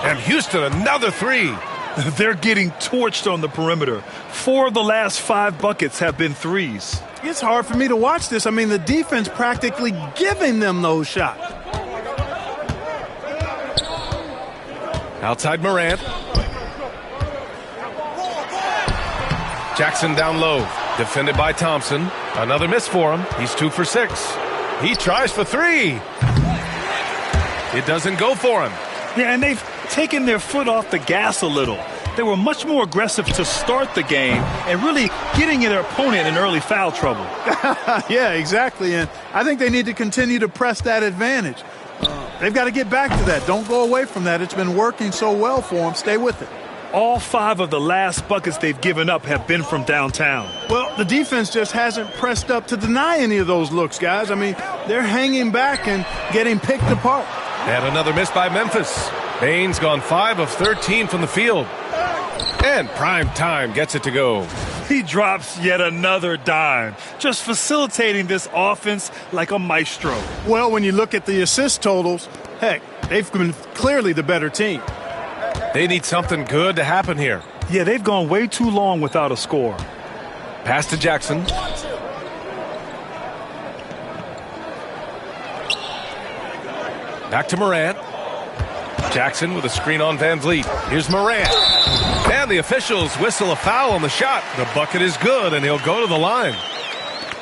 Speaker 9: And Houston, another 3.
Speaker 10: They're getting torched on the perimeter. 4 of the last 5 buckets have been threes.
Speaker 11: It's hard for me to watch this. I mean, the defense practically giving them those shots.
Speaker 9: Outside Morant. Jackson down low. Defended by Thompson. Another miss for him. He's 2 for 6. He tries for 3. It doesn't go for him.
Speaker 10: Yeah, and they've taken their foot off the gas a little. They were much more aggressive to start the game and really getting their opponent in early foul trouble.
Speaker 11: Yeah, exactly. And I think they need to continue to press that advantage. They've got to get back to that. Don't go away from that. It's been working so well for them. Stay with it.
Speaker 10: All 5 of the last buckets they've given up have been from downtown.
Speaker 11: Well, the defense just hasn't pressed up to deny any of those looks, guys. I mean, they're hanging back and getting picked apart.
Speaker 9: And another miss by Memphis. Bane's gone 5 of 13 from the field. And Prime Time gets it to go.
Speaker 10: He drops yet another dime, just facilitating this offense like a maestro.
Speaker 11: Well, when you look at the assist totals, heck, they've been clearly the better team.
Speaker 9: They need something good to happen here.
Speaker 10: Yeah, they've gone way too long without a score.
Speaker 9: Pass to Jackson. Back to Morant. Jackson with a screen on Van Vliet. Here's Morant. And the officials whistle a foul on the shot. The bucket is good, and he'll go to the line.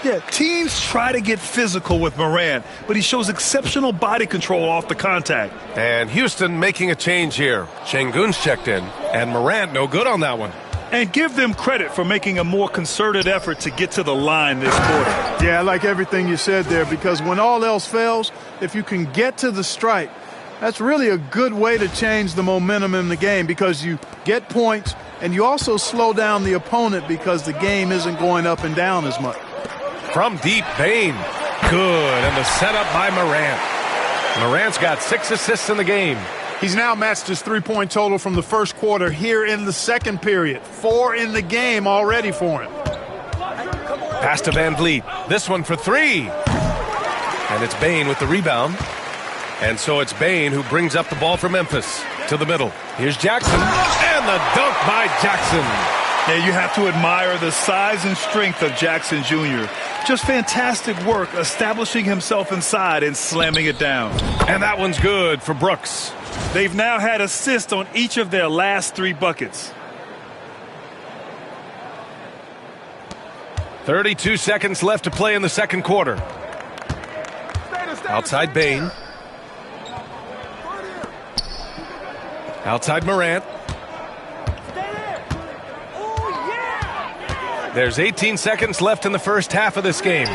Speaker 10: Yeah, teams try to get physical with Morant, but he shows exceptional body control off the contact.
Speaker 9: And Houston making a change here. Şengün's checked in, and Morant no good on that one.
Speaker 10: And give them credit for making a more concerted effort to get to the line this quarter.
Speaker 11: Yeah, I like everything you said there, because when all else fails, if you can get to the stripe, that's really a good way to change the momentum in the game, because you get points and you also slow down the opponent because the game isn't going up and down as much.
Speaker 9: From deep, Bane. Good, and the setup by Morant. Morant's got 6 assists in the game.
Speaker 11: He's now matched his three-point total from the first quarter here in the second period. 4 in the game already for him.
Speaker 9: Pass to Van Vliet. This one for 3. And it's Bane with the rebound. And so it's Bane who brings up the ball for Memphis to the middle. Here's Jackson, and the dunk by Jackson.
Speaker 10: Yeah, you have to admire the size and strength of Jackson Jr. Just fantastic work establishing himself inside and slamming it down.
Speaker 9: And that one's good for Brooks.
Speaker 10: They've now had assists on each of their last 3 buckets.
Speaker 9: 32 seconds left to play in the second quarter. Outside Bane. Outside Morant. There's 18 seconds left in the first half of this game.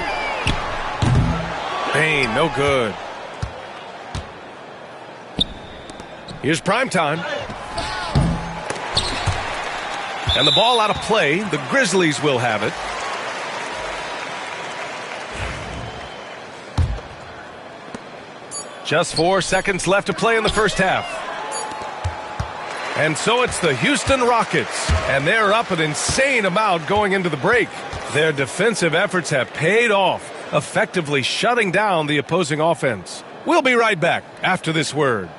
Speaker 9: Bane, no good. Here's Prime Time. And the ball out of play. The Grizzlies will have it. Just 4 seconds left to play in the first half. And so it's the Houston Rockets, and they're up an insane amount going into the break. Their defensive efforts have paid off, effectively shutting down the opposing offense. We'll be right back after this word.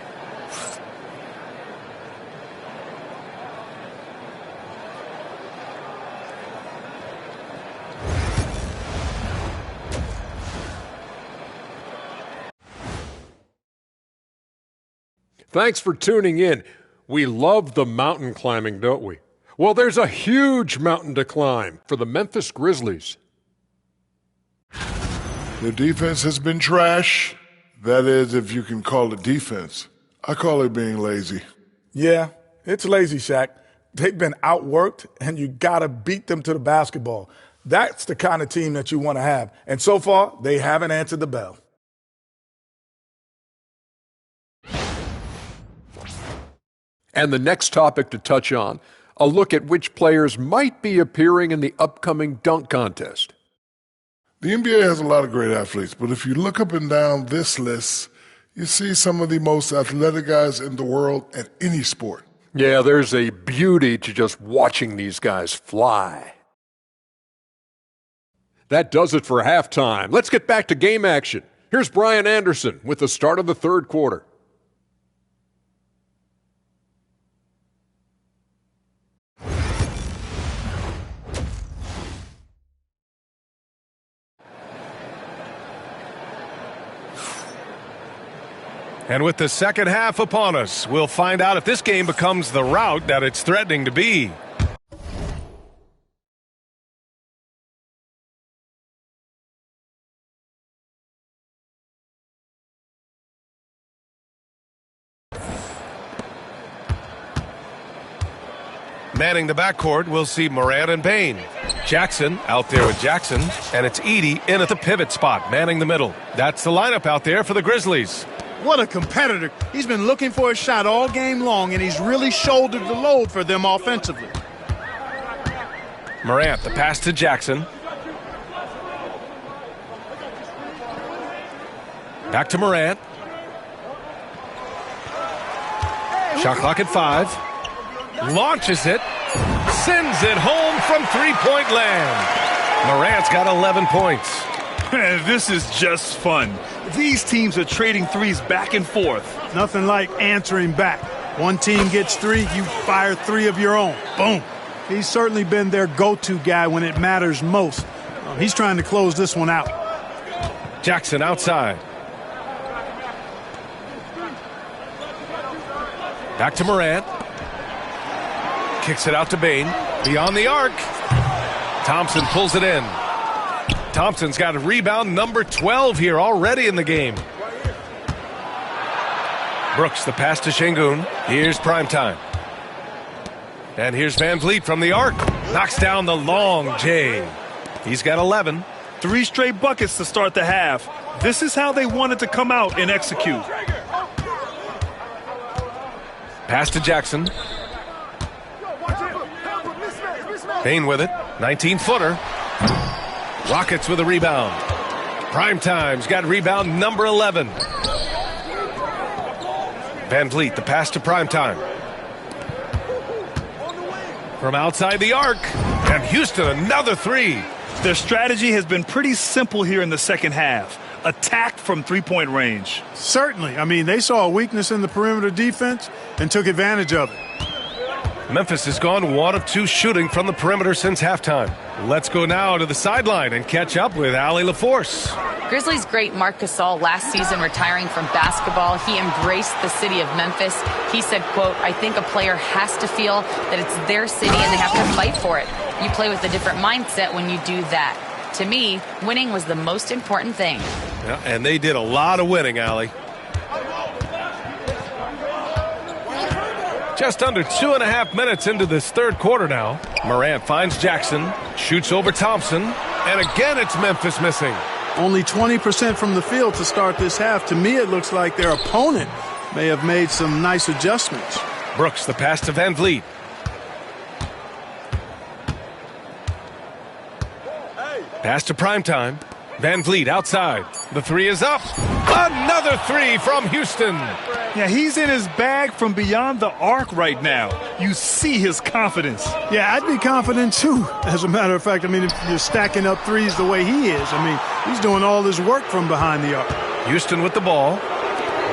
Speaker 7: Thanks for tuning in. We love the mountain climbing, don't we? Well, there's a huge mountain to climb for the Memphis Grizzlies.
Speaker 8: Their defense has been trash. That is, if you can call it defense. I call it being lazy.
Speaker 14: Yeah, it's lazy, Shaq. They've been outworked, and you got to beat them to the basketball. That's the kind of team that you want to have. And so far, they haven't answered the bell.
Speaker 7: And the next topic to touch on, a look at which players might be appearing in the upcoming dunk contest.
Speaker 8: The NBA has a lot of great athletes, but if you look up and down this list, you see some of the most athletic guys in the world at any sport.
Speaker 7: Yeah, there's a beauty to just watching these guys fly. That does it for halftime. Let's get back to game action. Here's Brian Anderson with the start of the third quarter.
Speaker 9: And with the second half upon us, we'll find out if this game becomes the rout that it's threatening to be. Manning the backcourt, we'll see Morant and Bane. Jackson out there with Jackson, and it's Edey in at the pivot spot, manning the middle. That's the lineup out there for the Grizzlies.
Speaker 11: What a competitor. He's been looking for a shot all game long, and he's really shouldered the load for them offensively.
Speaker 9: Morant, the pass to Jackson. Back to Morant. Shot clock at 5. Launches it. Sends it home from three-point land. Morant's got 11 points.
Speaker 10: This is just fun. These teams are trading threes back and forth.
Speaker 11: Nothing like answering back. One team gets 3, you fire 3 of your own. Boom. He's certainly been their go-to guy when it matters most. He's trying to close this one out.
Speaker 9: Jackson outside. Back to Morant. Kicks it out to Bane. Beyond the arc. Thompson pulls it in. Thompson's got a rebound number 12 here already in the game. Brooks, the pass to Şengün. Here's Primetime. And here's Van Vliet from the arc. Knocks down the long J. He's got 11.
Speaker 10: 3 straight buckets to start the half. This is how they wanted to come out and execute.
Speaker 9: Pass to Jackson. Bane with it. 19-footer. Rockets with a rebound. Primetime's got rebound number 11. Van Vliet, the pass to Primetime. From outside the arc. And Houston, another 3.
Speaker 10: Their strategy has been pretty simple here in the second half. Attack from three-point range.
Speaker 11: Certainly. I mean, they saw a weakness in the perimeter defense and took advantage of it.
Speaker 9: Memphis has gone 1 of 2 shooting from the perimeter since halftime. Let's go now to the sideline and catch up with Allie LaForce.
Speaker 13: Grizzlies great Marc Gasol last season retiring from basketball. He embraced the city of Memphis. He said, quote, "I think a player has to feel that it's their city and they have to fight for it. You play with a different mindset when you do that. To me, winning was the most important thing."
Speaker 9: Yeah, and they did a lot of winning, Allie. Just under 2.5 minutes into this third quarter now. Morant finds Jackson, shoots over Thompson, and again it's Memphis missing.
Speaker 11: Only 20% from the field to start this half. To me, it looks like their opponent may have made some nice adjustments.
Speaker 9: Brooks, the pass to Van Vliet. Pass to Primetime. Van Vliet outside. The 3 is up. Another 3 from Houston.
Speaker 10: Yeah, he's in his bag from beyond the arc right now. You see his confidence.
Speaker 11: Yeah, I'd be confident too. As a matter of fact, I mean, if you're stacking up threes the way he is, I mean, he's doing all this work from behind the arc.
Speaker 9: Houston with the ball.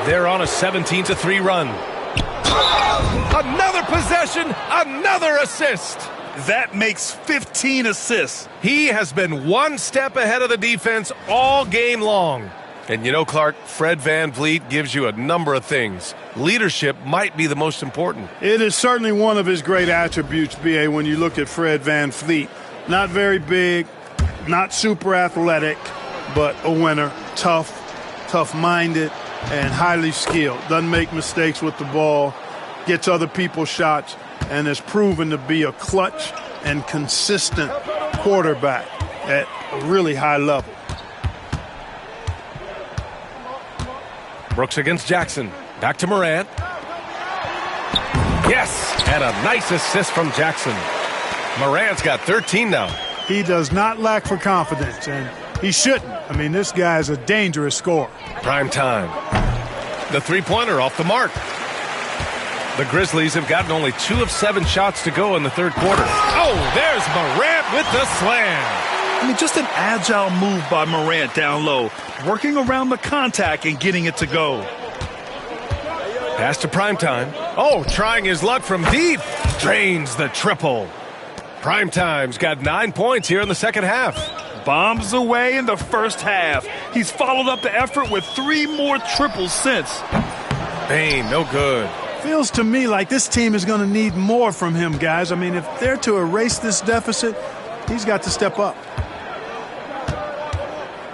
Speaker 9: They're on a 17-3 run. Another possession, another assist.
Speaker 10: That makes 15 assists.
Speaker 9: He has been one step ahead of the defense all game long. And you know, Clark, Fred Van Vliet gives you a number of things. Leadership might be the most important.
Speaker 11: It is certainly one of his great attributes, B.A., when you look at Fred Van Vliet. Not very big, not super athletic, but a winner. Tough-minded, and highly skilled. Doesn't make mistakes with the ball, gets other people's shots, and has proven to be a clutch and consistent quarterback at a really high level.
Speaker 9: Brooks against Jackson. Back to Morant. Yes, and a nice assist from Jackson. Morant's got 13 now.
Speaker 11: He does not lack for confidence, and he shouldn't. I mean, this guy's a dangerous scorer.
Speaker 9: Prime time. The three-pointer off the mark. The Grizzlies have gotten only 2 of 7 shots to go in the third quarter. Oh, there's Morant with the slam.
Speaker 10: I mean, just an agile move by Morant down low, working around the contact and getting it to go.
Speaker 9: Pass to Primetime. Oh, trying his luck from deep. Drains the triple. Primetime's got 9 points here in the second half.
Speaker 10: Bombs away in the first half. He's followed up the effort with 3 more triples since.
Speaker 9: Bain, no good.
Speaker 11: Feels to me like this team is going to need more from him, guys. I mean, if they're to erase this deficit, he's got to step up.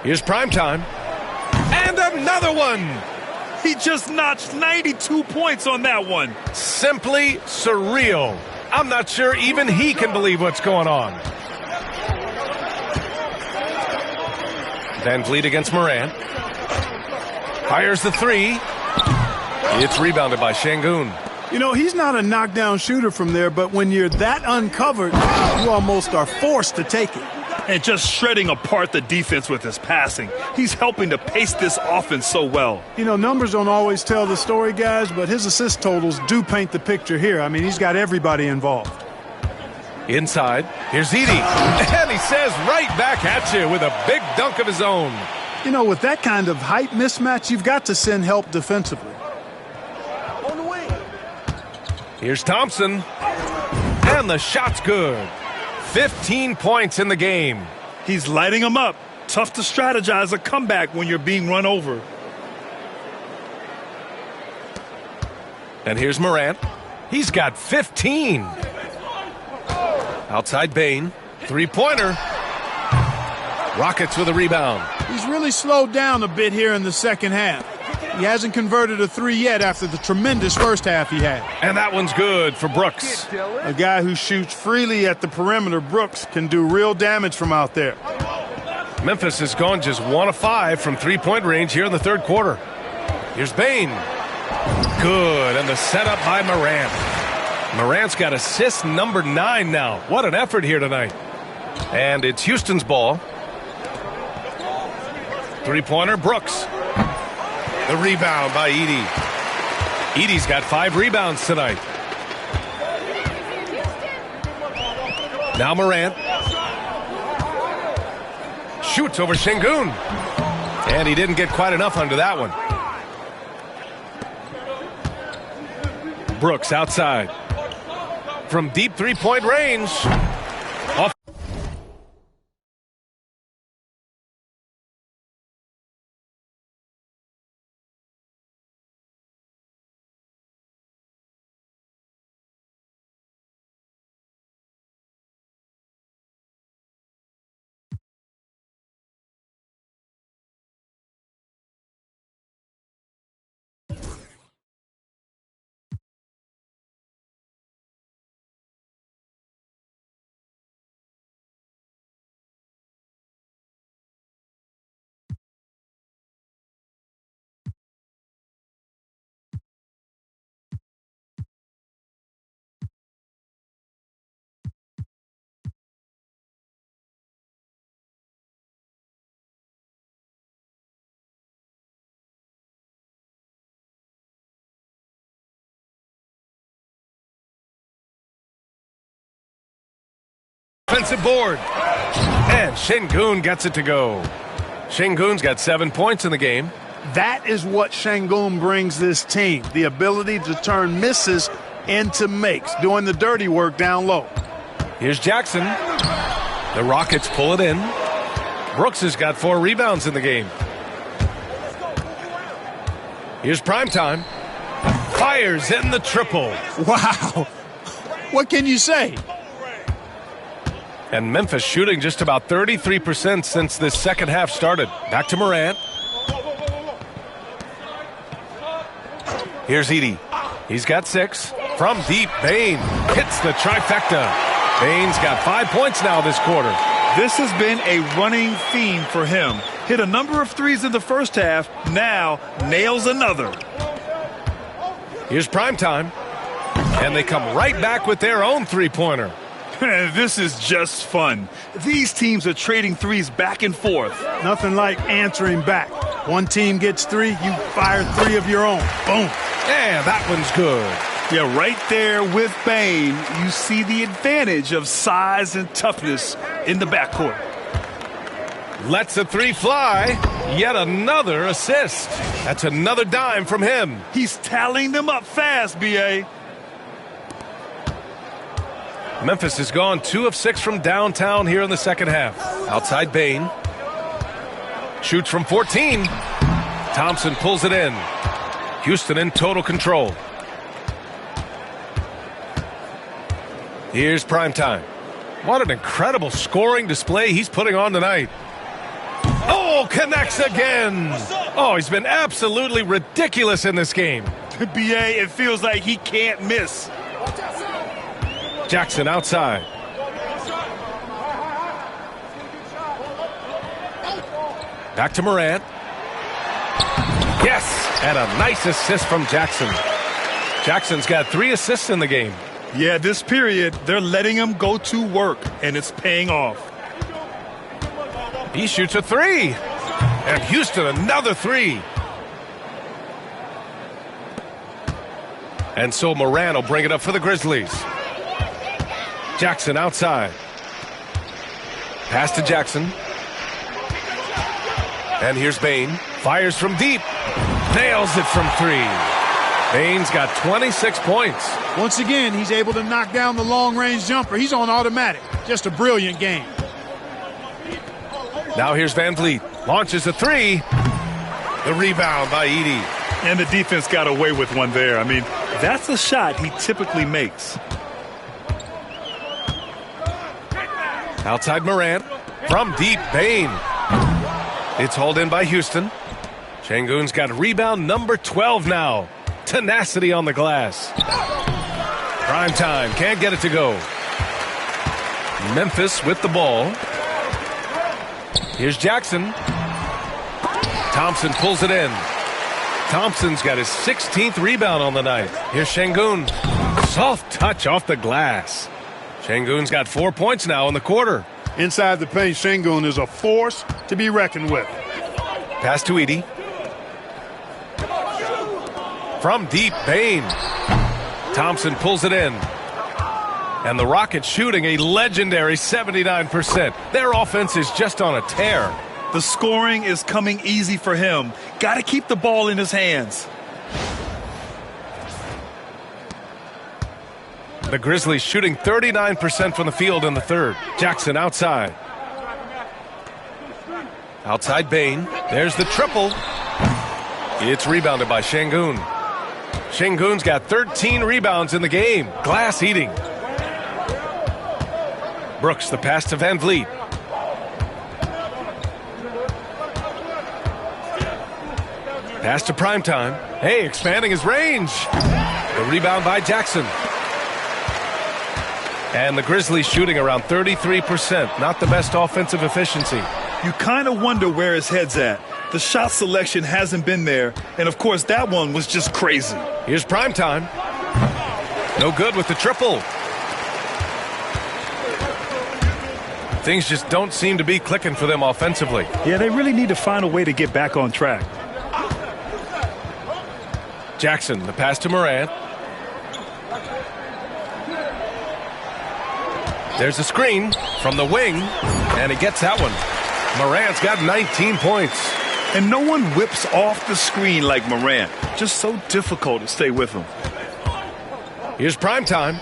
Speaker 9: Here's Primetime. And another one.
Speaker 10: He just notched 92 points on that one.
Speaker 9: Simply surreal. I'm not sure even he can believe what's going on. Van Vliet against Morant. Fires the three. It's rebounded by Şengün.
Speaker 11: You know, he's not a knockdown shooter from there, but when you're that uncovered, you almost are forced to take it.
Speaker 10: And just shredding apart the defense with his passing. He's helping to pace this offense so well.
Speaker 11: You know, numbers don't always tell the story, guys, but his assist totals do paint the picture here. I mean, he's got everybody involved.
Speaker 9: Inside, here's Edey. And he says right back at you with a big dunk of his own.
Speaker 11: You know, with that kind of height mismatch, you've got to send help defensively.
Speaker 9: Here's Thompson. And the shot's good. 15 points in the game.
Speaker 10: He's lighting them up. Tough to strategize a comeback when you're being run over.
Speaker 9: And here's Morant. He's got 15. Outside Bain. Three-pointer. Rockets with a rebound.
Speaker 11: He's really slowed down a bit here in the second half. He hasn't converted a three yet after the tremendous first half he had.
Speaker 9: And that one's good for Brooks.
Speaker 11: A guy who shoots freely at the perimeter, Brooks, can do real damage from out there.
Speaker 9: Memphis has gone just 1 of 5 from three-point range here in the third quarter. Here's Bain. Good, and the setup by Morant. Morant's got assist number 9 now. What an effort here tonight. And it's Houston's ball. Three-pointer, Brooks. The rebound by Edey. Edey's got 5 rebounds tonight. Now Morant. Shoots over Şengün. And he didn't get quite enough under that one. Brooks outside. From deep three-point range. Off. Offensive board. And Şengün gets it to go. Şengün's got 7 points in the game.
Speaker 11: That is what Şengün brings this team, the ability to turn misses into makes, doing the dirty work down low.
Speaker 9: Here's Jackson. The Rockets pull it in. Brooks has got 4 rebounds in the game. Here's Primetime. Fires in the triple.
Speaker 11: Wow. What can you say?
Speaker 9: And Memphis shooting just about 33% since this second half started. Back to Morant. Here's Edey. He's got 6. From deep, Bain hits the trifecta. Bain's got 5 points now this quarter.
Speaker 10: This has been a running theme for him. Hit a number of threes in the first half. Now nails another.
Speaker 9: Here's Primetime. And they come right back with their own three-pointer.
Speaker 10: This is just fun. These teams are trading threes back and forth.
Speaker 11: Nothing like answering back. One team gets 3, you fire 3 of your own. Boom.
Speaker 9: Yeah, that one's good.
Speaker 10: Yeah, right there with Bain, you see the advantage of size and toughness in the backcourt.
Speaker 9: Lets a 3 fly. Yet another assist. That's another dime from him.
Speaker 10: He's tallying them up fast, B.A.
Speaker 9: Memphis has gone 2 of 6 from downtown here in the second half. Outside Bain. Shoots from 14. Thompson pulls it in. Houston in total control. Here's primetime. What an incredible scoring display he's putting on tonight. Oh, connects again. Oh, he's been absolutely ridiculous in this game.
Speaker 10: BA, it feels like he can't miss.
Speaker 9: Jackson outside. Back to Morant. Yes, and a nice assist from Jackson. Jackson's got 3 assists in the game.
Speaker 10: Yeah, this period, they're letting him go to work, and it's paying off.
Speaker 9: He shoots a 3. And Houston another 3. And so Morant will bring it up for the Grizzlies. Jackson outside. Pass to Jackson. And here's Bane. Fires from deep. Nails it from 3. Bane's got 26 points.
Speaker 11: Once again, he's able to knock down the long-range jumper. He's on automatic. Just a brilliant game.
Speaker 9: Now here's Van Vliet. Launches a 3. The rebound by Edey.
Speaker 10: And the defense got away with one there. I mean, that's a shot he typically makes.
Speaker 9: Outside Morant. From deep, Bane. It's hauled in by Houston. Şengün's got rebound number 12 now. Tenacity on the glass. Prime time. Can't get it to go. Memphis with the ball. Here's Jackson. Thompson pulls it in. Thompson's got his 16th rebound on the night. Here's Şengün. Soft touch off the glass. Şengün's got 4 points now in the quarter.
Speaker 11: Inside the paint, Şengün is a force to be reckoned with.
Speaker 9: Pass to Edey. From deep, Bane. Thompson pulls it in. And the Rockets shooting a legendary 79%. Their offense is just on a tear.
Speaker 10: The scoring is coming easy for him. Got to keep the ball in his hands.
Speaker 9: The Grizzlies shooting 39% from the field in the third. Jackson outside. Outside Bane. There's the triple. It's rebounded by Şengün. Şengün's got 13 rebounds in the game. Glass eating. Brooks, the pass to Van Vliet. Pass to primetime. Hey, expanding his range. The rebound by Jackson. And the Grizzlies shooting around 33%. Not the best offensive efficiency.
Speaker 10: You kind of wonder where his head's at. The shot selection hasn't been there. And, of course, that one was just crazy.
Speaker 9: Here's primetime. No good with the triple. Things just don't seem to be clicking for them offensively.
Speaker 10: Yeah, they really need to find a way to get back on track.
Speaker 9: Jackson, the pass to Morant. There's a screen from the wing, and he gets that one. Morant's got 19 points.
Speaker 10: And no one whips off the screen like Morant. Just so difficult to stay with him.
Speaker 9: Here's primetime.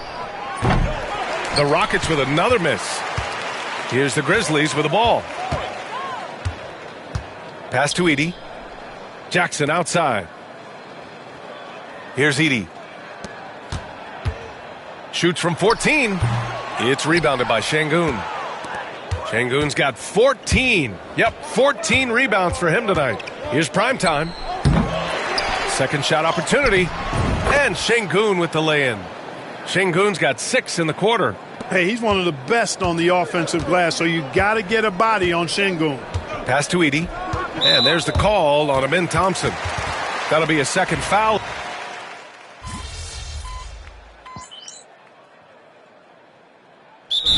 Speaker 9: The Rockets with another miss. Here's the Grizzlies with the ball. Pass to Edey. Jackson outside. Here's Edey. Shoots from 14. It's rebounded by Şengün. Şengün's got 14. Yep, 14 rebounds for him tonight. Here's primetime. Second shot opportunity. And Şengün with the lay-in. Şengün's got 6 in the quarter.
Speaker 11: Hey, he's one of the best on the offensive glass, so you got to get a body on Şengün.
Speaker 9: Pass to Edey. And there's the call on Amin Thompson. That'll be a second foul.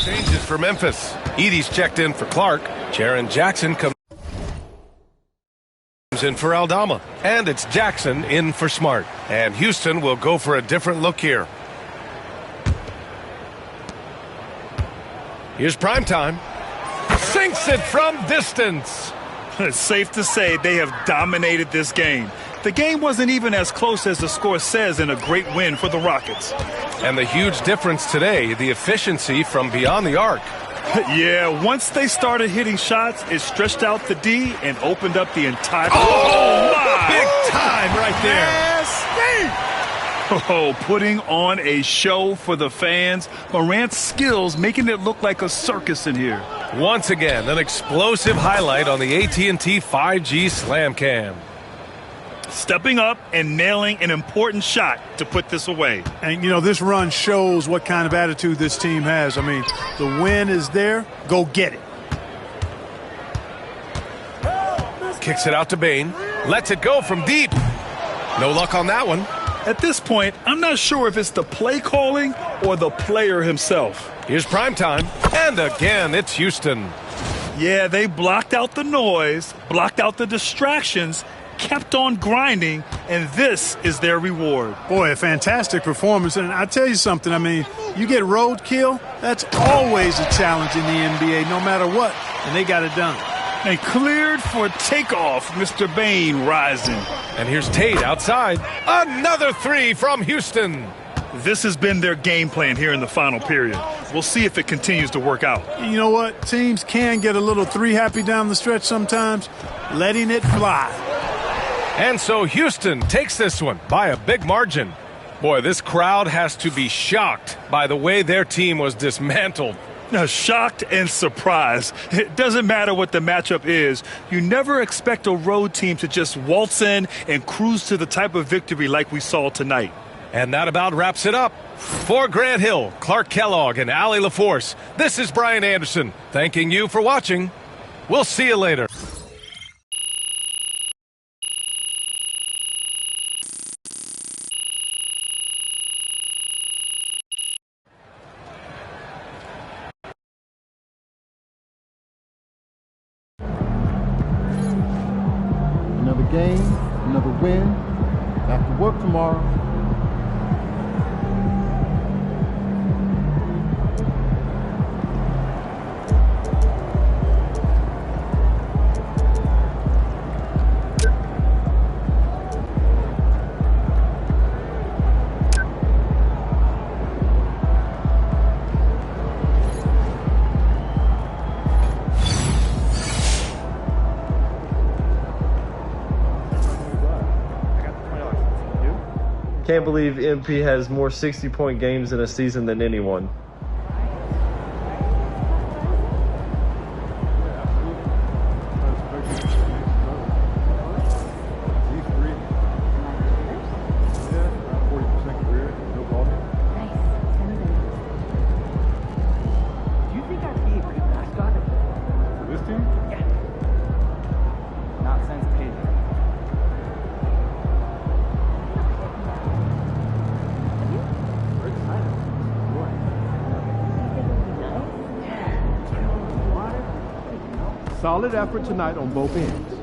Speaker 9: Changes for Memphis. Edey's checked in for Clark. Jaren Jackson comes in for Aldama. And it's Jackson in for Smart. And Houston will go for a different look here. Here's primetime. Sinks it from distance.
Speaker 10: It's safe to say they have dominated this game. The game wasn't even as close as the score says in a great win for the Rockets.
Speaker 9: And the huge difference today, the efficiency from beyond the arc.
Speaker 10: Yeah, once they started hitting shots, it stretched out the D and opened up the entire...
Speaker 9: Oh, my! Big time right there.
Speaker 10: Yes, Oh, putting on a show for the fans. Morant's skills making it look like a circus in here.
Speaker 9: Once again, an explosive highlight on the AT&T 5G Slam Cam.
Speaker 10: Stepping up and nailing an important shot to put this away.
Speaker 11: And, you know, this run shows what kind of attitude this team has. I mean, the win is there. Go get it.
Speaker 9: Kicks it out to Bane. Lets it go from deep. No luck on that one.
Speaker 10: At this point, I'm not sure if it's the play calling or the player himself.
Speaker 9: Here's prime time. And again, it's Houston.
Speaker 10: Yeah, they blocked out the noise, blocked out the distractions, kept on grinding, and this is their reward.
Speaker 11: Boy, a fantastic performance. And I tell you something, I mean, you get roadkill, that's always a challenge in the NBA, no matter what. And they got it done.
Speaker 10: And cleared for takeoff, Mr. Bane rising.
Speaker 9: And here's Tate outside. Another three from Houston.
Speaker 10: This has been their game plan here in the final period. We'll see if it continues to work out.
Speaker 11: You know what? Teams can get a little three happy down the stretch sometimes, letting it fly.
Speaker 9: And so Houston takes this one by a big margin. Boy, this crowd has to be shocked by the way their team was dismantled.
Speaker 10: Now, shocked and surprised. It doesn't matter what the matchup is. You never expect a road team to just waltz in and cruise to the type of victory like we saw tonight.
Speaker 9: And that about wraps it up. For Grant Hill, Clark Kellogg, and Allie LaForce, this is Brian Anderson, thanking you for watching. We'll see you later.
Speaker 1: Another game, another win. Back to work tomorrow.
Speaker 15: Can't believe MP has more 60-point games in a season than anyone.
Speaker 1: Solid effort tonight on both ends.